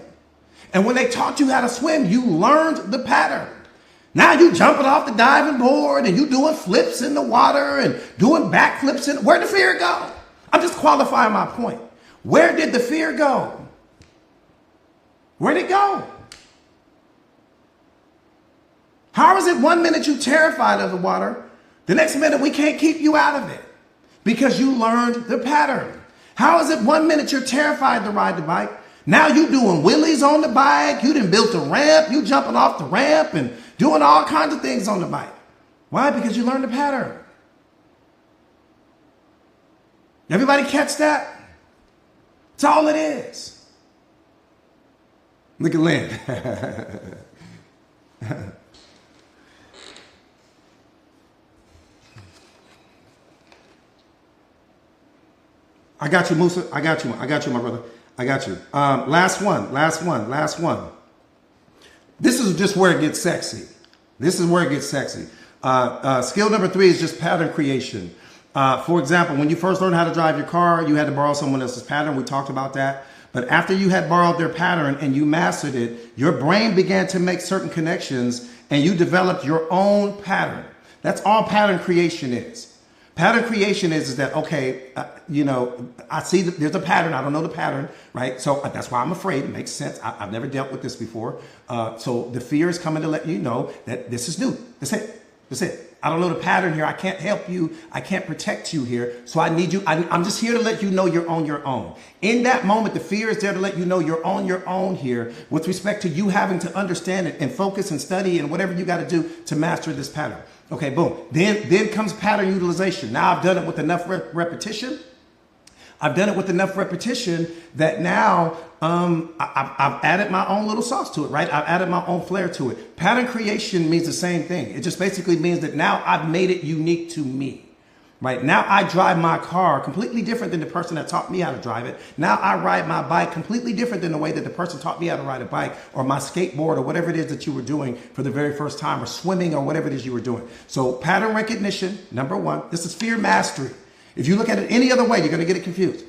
And when they taught you how to swim, you learned the pattern. Now you jumping off the diving board and you doing flips in the water and doing backflips. Where'd the fear go? I'm just qualifying my point. Where did the fear go? Where'd it go? How is it 1 minute you're terrified of the water, the next minute we can't keep you out of it because you learned the pattern? How is it 1 minute you're terrified to ride the bike? Now you doing wheelies on the bike, you done built a ramp, you jumping off the ramp and doing all kinds of things on the bike. Why? Because you learned the pattern. Everybody catch that? That's all it is. Look at Lynn. I got you, Musa. I got you, my brother. I got you. Last one. This is just where it gets sexy. Skill number 3 is just pattern creation. For example, when you first learned how to drive your car, you had to borrow someone else's pattern. We talked about that. But after you had borrowed their pattern and you mastered it, your brain began to make certain connections and you developed your own pattern. That's all pattern creation is. Pattern creation is that, okay, I see that there's a pattern. I don't know the pattern, right? So that's why I'm afraid. It makes sense. I've never dealt with this before. So the fear is coming to let you know that this is new. That's it. I don't know the pattern here. I can't help you. I can't protect you here. So I need you. I'm just here to let you know you're on your own. In that moment, the fear is there to let you know you're on your own here with respect to you having to understand it and focus and study and whatever you got to do to master this pattern. Okay, boom. Then comes pattern utilization. Now I've done it with enough repetition. I've done it with enough repetition that now I've added my own little sauce to it, right? I've added my own flair to it. Pattern creation means the same thing. It just basically means that now I've made it unique to me, right? Now I drive my car completely different than the person that taught me how to drive it. Now I ride my bike completely different than the way that the person taught me how to ride a bike, or my skateboard, or whatever it is that you were doing for the very first time, or swimming, or whatever it is you were doing. So pattern recognition, number 1. This is fear mastery. If you look at it any other way, you're going to get it confused.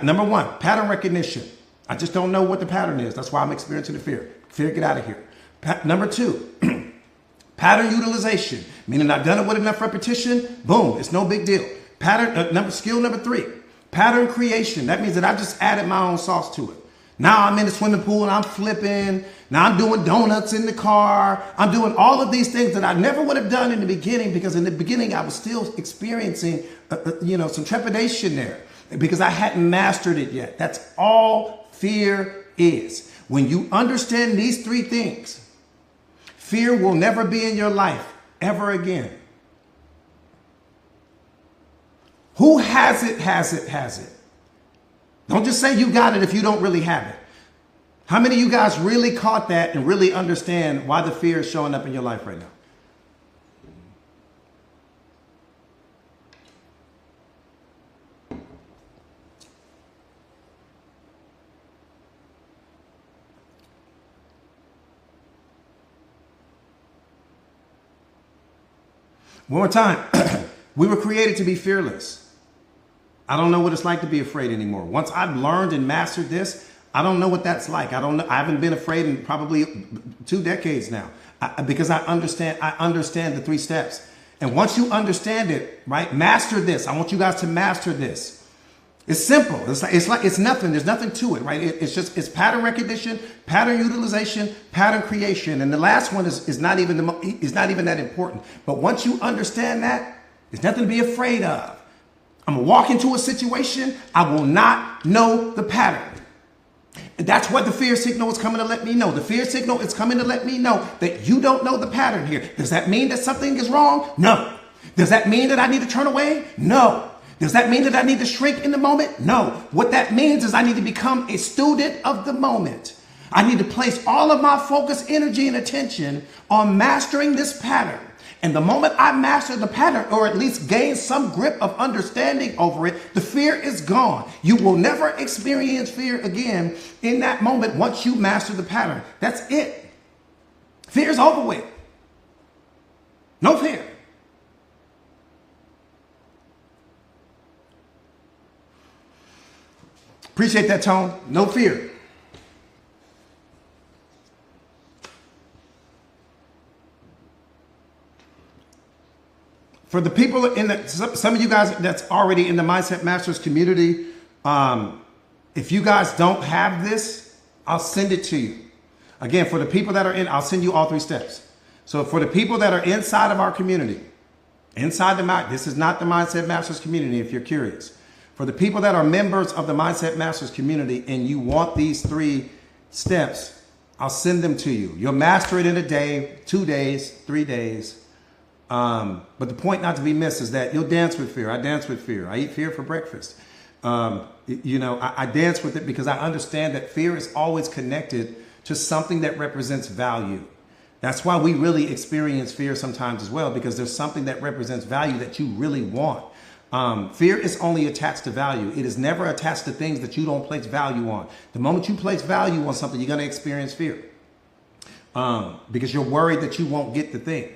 Number 1, pattern recognition. I just don't know what the pattern is. That's why I'm experiencing the fear. Fear, get out of here. Number 2, pattern utilization, meaning I've done it with enough repetition. Boom, it's no big deal. Skill number 3, pattern creation. That means that I've just added my own sauce to it. Now I'm in the swimming pool and I'm flipping. Now I'm doing donuts in the car. I'm doing all of these things that I never would have done in the beginning, because in the beginning I was still experiencing, some trepidation there because I hadn't mastered it yet. That's all fear is. When you understand these 3 things, fear will never be in your life ever again. Who has it, has it, has it. Don't just say you got it if you don't really have it. How many of you guys really caught that and really understand why the fear is showing up in your life right now? One more time. We were created to be fearless. I don't know what it's like to be afraid anymore. Once I've learned and mastered this, I don't know what that's like. I don't know. I haven't been afraid in probably 2 decades now, because I understand the 3 steps. And once you understand it, right, master this. I want you guys to master this. It's simple. It's nothing. There's nothing to it, right? It's pattern recognition, pattern utilization, pattern creation. And the last one is not even that important. But once you understand that, there's nothing to be afraid of. I'm going to walk into a situation. I will not know the pattern. And that's what the fear signal is coming to let me know. The fear signal is coming to let me know that you don't know the pattern here. Does that mean that something is wrong? No. Does that mean that I need to turn away? No. Does that mean that I need to shrink in the moment? No. What that means is I need to become a student of the moment. I need to place all of my focus, energy, and attention on mastering this pattern. And the moment I master the pattern, or at least gain some grip of understanding over it, the fear is gone. You will never experience fear again in that moment once you master the pattern. That's it. Fear is over with. No fear. Appreciate that, Tone. No fear. For the people in the, some of you guys that's already in the Mindset Masters community, if you guys don't have this, I'll send it to you. Again, for the people that are in, I'll send you all 3 steps. So for the people that are inside of our community, this is not the Mindset Masters community if you're curious. For the people that are members of the Mindset Masters community and you want these 3 steps, I'll send them to you. You'll master it in a day, 2 days, 3 days. But the point not to be missed is that you'll dance with fear. I dance with fear. I eat fear for breakfast. I dance with it because I understand that fear is always connected to something that represents value. That's why we really experience fear sometimes as well, because there's something that represents value that you really want. Fear is only attached to value. It is never attached to things that you don't place value on. The moment you place value on something, you're going to experience fear because you're worried that you won't get the thing.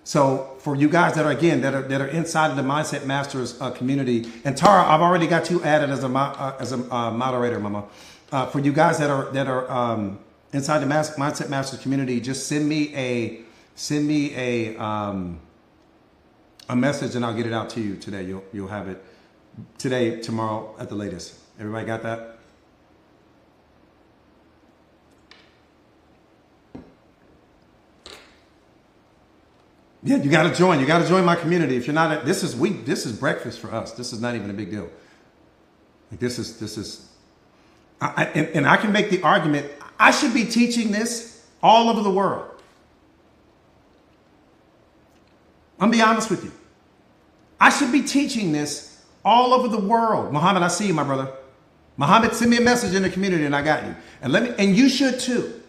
So for you guys that are, again, that are inside of the Mindset Masters community, and Tara, I've already got you added as a moderator, Mama. For you guys that are inside the Mindset Masters community, just send me a message and I'll get it out to you today. You'll have it today, tomorrow at the latest. Everybody got that? Yeah, you got to join. You got to join my community. If you're not, this is breakfast for us. This is not even a big deal. Like and I can make the argument, I should be teaching this all over the world. I'm gonna be honest with you. I should be teaching this all over the world. Muhammad, I see you, my brother. Muhammad, send me a message in the community and I got you. And you should too.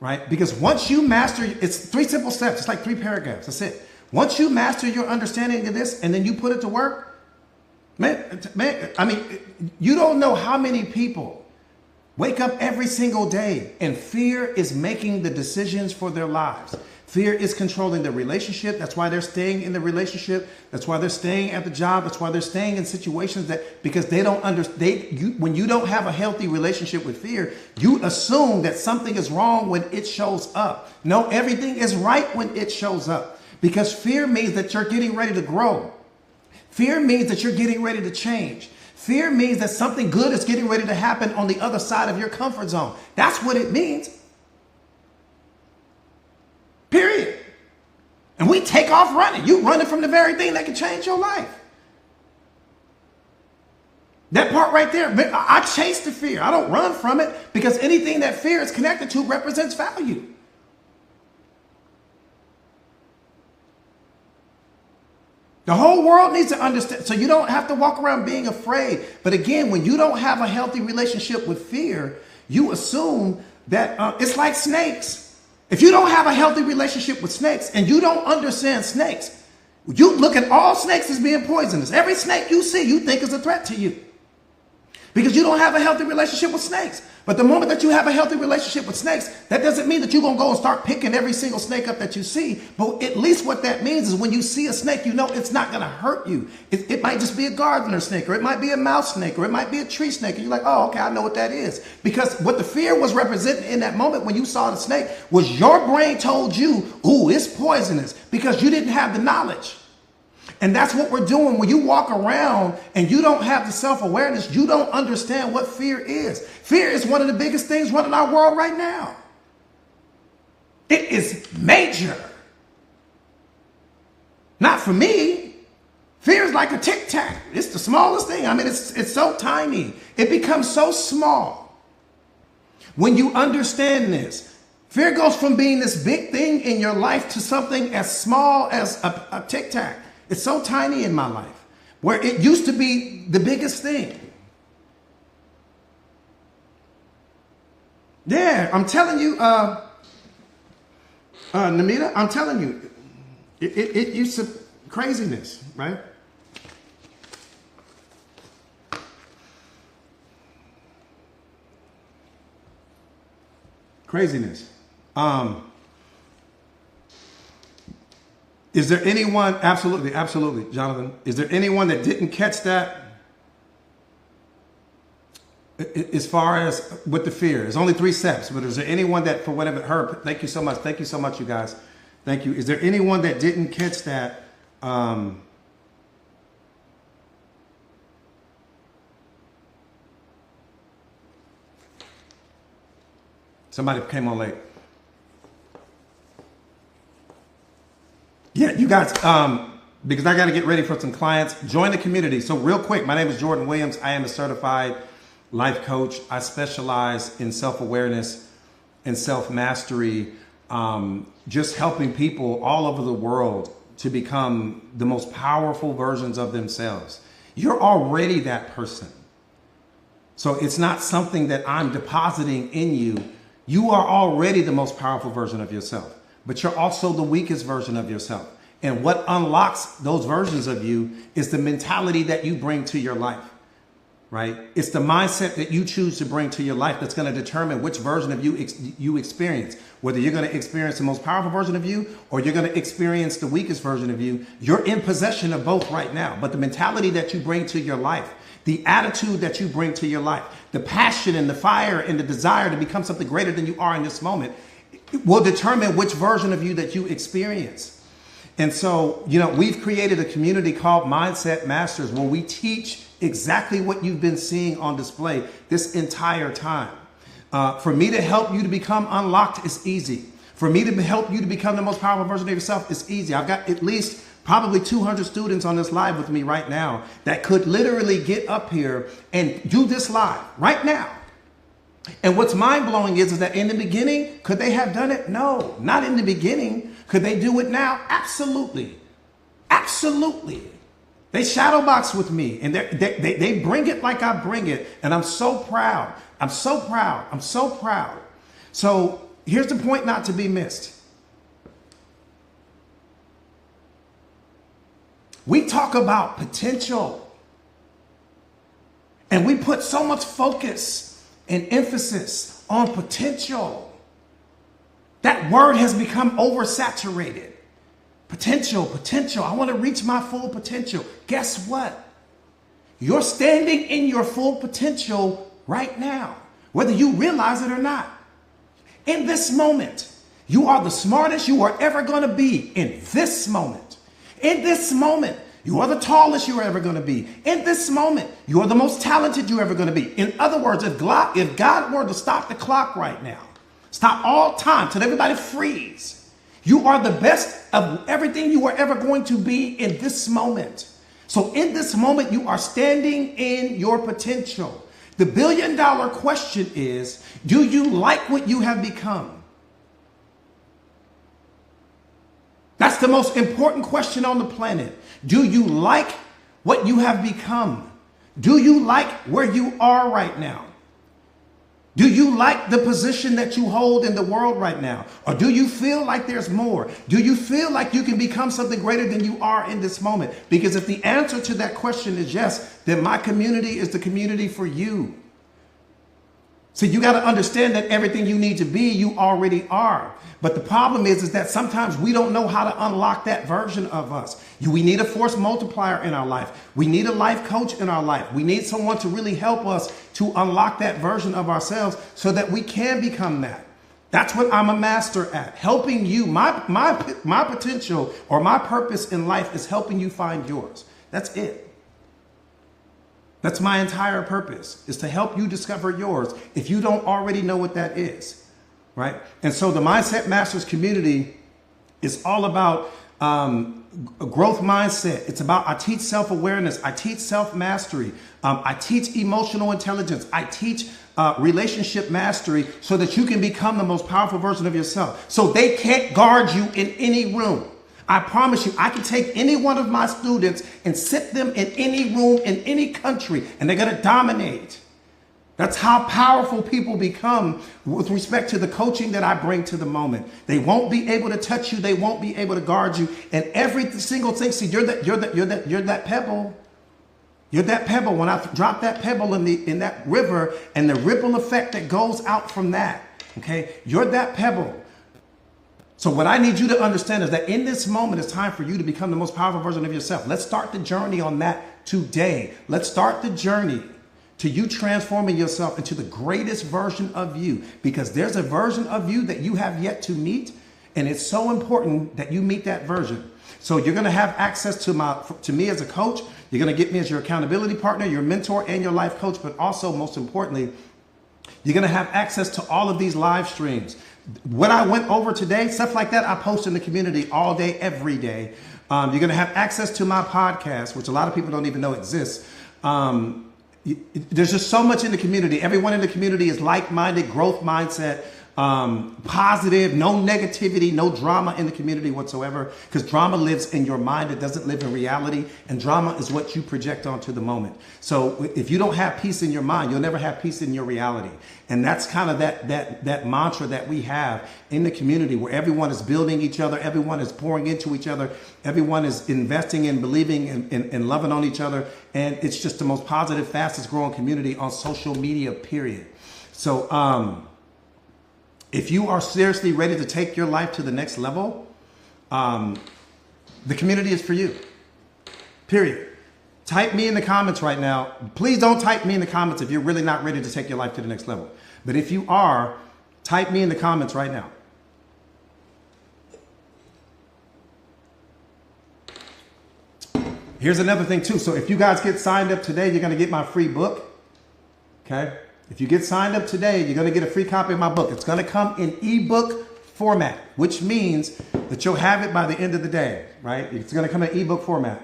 Right? Because once you master, it's 3 simple steps. It's like 3 paragraphs. That's it. Once you master your understanding of this and then you put it to work, man, I mean, you don't know how many people wake up every single day and fear is making the decisions for their lives. Fear is controlling the relationship. That's why they're staying in the relationship. That's why they're staying at the job. That's why they're staying in situations because they don't understand. When you don't have a healthy relationship with fear, you assume that something is wrong when it shows up. No, everything is right when it shows up, because fear means that you're getting ready to grow. Fear means that you're getting ready to change. Fear means that something good is getting ready to happen on the other side of your comfort zone. That's what it means. Period. And we take off running. You running from the very thing that can change your life. That part right there, I chase the fear. I don't run from it, because anything that fear is connected to represents value. The whole world needs to understand. So you don't have to walk around being afraid. But again, when you don't have a healthy relationship with fear, you assume that it's like snakes. If you don't have a healthy relationship with snakes and you don't understand snakes, you look at all snakes as being poisonous. Every snake you see, you think is a threat to you, because you don't have a healthy relationship with snakes. But the moment that you have a healthy relationship with snakes, that doesn't mean that you're going to go and start picking every single snake up that you see. But at least what that means is when you see a snake, you know it's not going to hurt you. It might just be a gardener snake, or it might be a mouse snake, or it might be a tree snake. And you're like, oh, okay, I know what that is. Because what the fear was representing in that moment when you saw the snake was your brain told you, ooh, it's poisonous, because you didn't have the knowledge. And that's what we're doing when you walk around and you don't have the self-awareness. You don't understand what fear is. Fear is one of the biggest things running our world right now. It is major. Not for me. Fear is like a tic-tac. It's the smallest thing. I mean, it's so tiny. It becomes so small. When you understand this, fear goes from being this big thing in your life to something as small as a tic-tac. It's so tiny in my life, where it used to be the biggest thing. Yeah, I'm telling you, Namita, I'm telling you, it used to craziness, right? Craziness. Is there anyone, absolutely, absolutely, Jonathan, is there anyone that didn't catch that? As far as with the fear, it's only 3 steps, but is there anyone that for whatever, Herb, thank you so much, you guys. Thank you. Is there anyone that didn't catch that? Somebody came on late. Yeah, you guys, because I got to get ready for some clients, join the community. So real quick, my name is Jordan Williams. I am a certified life coach. I specialize in self-awareness and self-mastery, just helping people all over the world to become the most powerful versions of themselves. You're already that person. So it's not something that I'm depositing in you. You are already the most powerful version of yourself, but you're also the weakest version of yourself. And what unlocks those versions of you is the mentality that you bring to your life. Right? It's the mindset that you choose to bring to your life that's going to determine which version of you you experience. Whether you're going to experience the most powerful version of you or you're going to experience the weakest version of you, you're in possession of both right now. But the mentality that you bring to your life, the attitude that you bring to your life, the passion and the fire and the desire to become something greater than you are in this moment will determine which version of you that you experience. And so, we've created a community called Mindset Masters where we teach exactly what you've been seeing on display this entire time. For me to help you to become unlocked is easy. For me to help you to become the most powerful version of yourself is easy. I've got at least probably 200 students on this live with me right now that could literally get up here and do this live right now. And what's mind-blowing is that in the beginning, could they have done it? No, not in the beginning. Could they do it now? Absolutely. Absolutely. They shadow box with me and they bring it like I bring it. And I'm so proud. I'm so proud. I'm so proud. So here's the point not to be missed. We talk about potential and we put so much focus and emphasis on potential. That word has become oversaturated. Potential, potential. I want to reach my full potential. Guess what? You're standing in your full potential right now, whether you realize it or not. In this moment, you are the smartest you are ever going to be in this moment. In this moment, you are the tallest you're ever going to be. In this moment, you are the most talented you're ever going to be. In other words, if God were to stop the clock right now, stop all time, till everybody freeze, you are the best of everything you are ever going to be in this moment. So in this moment, you are standing in your potential. The $1 billion question is, do you like what you have become? That's the most important question on the planet. Do you like what you have become? Do you like where you are right now? Do you like the position that you hold in the world right now? Or do you feel like there's more? Do you feel like you can become something greater than you are in this moment? Because if the answer to that question is yes, then my community is the community for you. So you got to understand that everything you need to be, you already are. But the problem is that sometimes we don't know how to unlock that version of us. We need a force multiplier in our life. We need a life coach in our life. We need someone to really help us to unlock that version of ourselves so that we can become that. That's what I'm a master at, helping you. My potential or my purpose in life is helping you find yours. That's it. That's my entire purpose, is to help you discover yours if you don't already know what that is, right? And so the Mindset Masters community is all about a growth mindset. It's about, I teach self-awareness. I teach self-mastery. I teach emotional intelligence. I teach relationship mastery so that you can become the most powerful version of yourself. So they can't guard you in any room. I promise you, I can take any one of my students and sit them in any room in any country, and they're going to dominate. That's how powerful people become with respect to the coaching that I bring to the moment. They won't be able to touch you. They won't be able to guard you. And every single thing, see, you're that pebble. You're that pebble. When I drop that pebble in that river and the ripple effect that goes out from that, okay, you're that pebble. So what I need you to understand is that in this moment, it's time for you to become the most powerful version of yourself. Let's start the journey on that today. Let's start the journey to you transforming yourself into the greatest version of you, because there's a version of you that you have yet to meet. And it's so important that you meet that version. So you're going to have access to me as a coach. You're going to get me as your accountability partner, your mentor, and your life coach. But also, most importantly, you're going to have access to all of these live streams. What I went over today, stuff like that, I post in the community all day, every day. You're going to have access to my podcast, which a lot of people don't even know exists. There's just so much in the community. Everyone in the community is like-minded, growth mindset, positive, no negativity, no drama in the community whatsoever, because drama lives in your mind. It doesn't live in reality, and drama is what you project onto the moment. So if you don't have peace in your mind, you'll never have peace in your reality. And that's kind of that mantra that we have in the community, where everyone is building each other, everyone is pouring into each other, everyone is investing in, believing and loving on each other. And it's just the most positive, fastest growing community on social media, period. So, if you are seriously ready to take your life to the next level, the community is for you, period. Type me in the comments right now. Please don't type me in the comments if you're really not ready to take your life to the next level. But if you are, type me in the comments right now. Here's another thing too. So if you guys get signed up today, you're going to get my free book. Okay. If you get signed up today, you're going to get a free copy of my book. It's going to come in ebook format, which means that you'll have it by the end of the day, right? It's going to come in ebook format.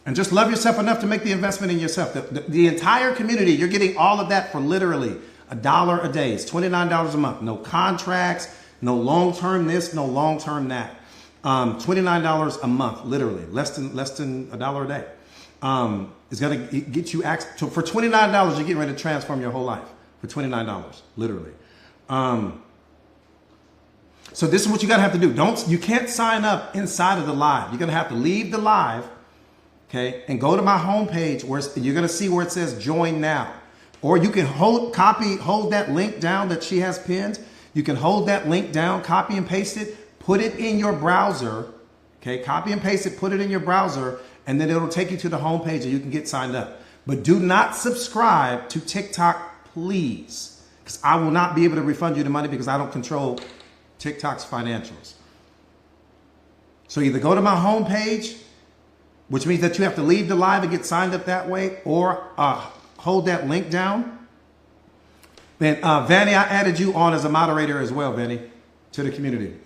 And just love yourself enough to make the investment in yourself. The entire community, you're getting all of that for literally $1 a day. It's $29 a month. No contracts, no long-term this, no long-term that. $29 a month, literally, less than $1 a day. Is going to get you access. So for $29, you're getting ready to transform your whole life. For $29, literally. So this is what you got to have to do. You can't sign up inside of the live. You're going to have to leave the live, okay, and go to my homepage where you're going to see where it says join now. Or you can hold that link down that she has pinned. You can hold that link down, copy and paste it, put it in your browser. Okay, copy and paste it, put it in your browser, and then it'll take you to the homepage and you can get signed up. But do not subscribe to TikTok, please, because I will not be able to refund you the money because I don't control TikTok's financials. So either go to my homepage, which means that you have to leave the live and get signed up that way, or hold that link down. Then, Vanny, I added you on as a moderator as well, Vanny, to the community.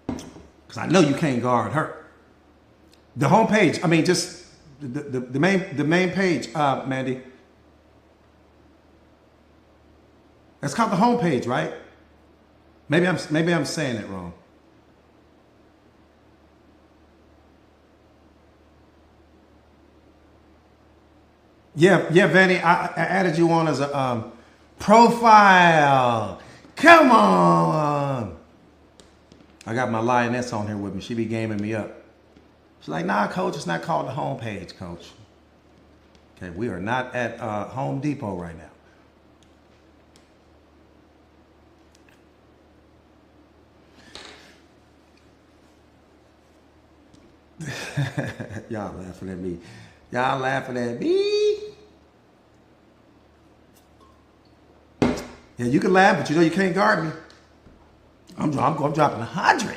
Because I know you can't guard her. The homepage, I mean, just the main page, Mandy. It's called the homepage, right? Maybe I'm saying it wrong. Yeah, Vanny, I added you on as a profile. Come on. I got my lioness on here with me. She be gaming me up. She's like, nah, coach, it's not called the homepage, coach. Okay, we are not at Home Depot right now. Y'all laughing at me. Y'all laughing at me. Yeah, you can laugh, but you know you can't guard me. I'm dropping 100.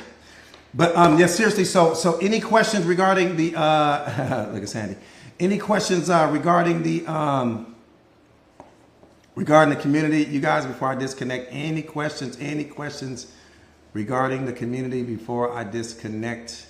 But yeah, seriously. So any questions regarding the look at Sandy? Any questions regarding the community, you guys? Before I disconnect, any questions? Any questions regarding the community before I disconnect?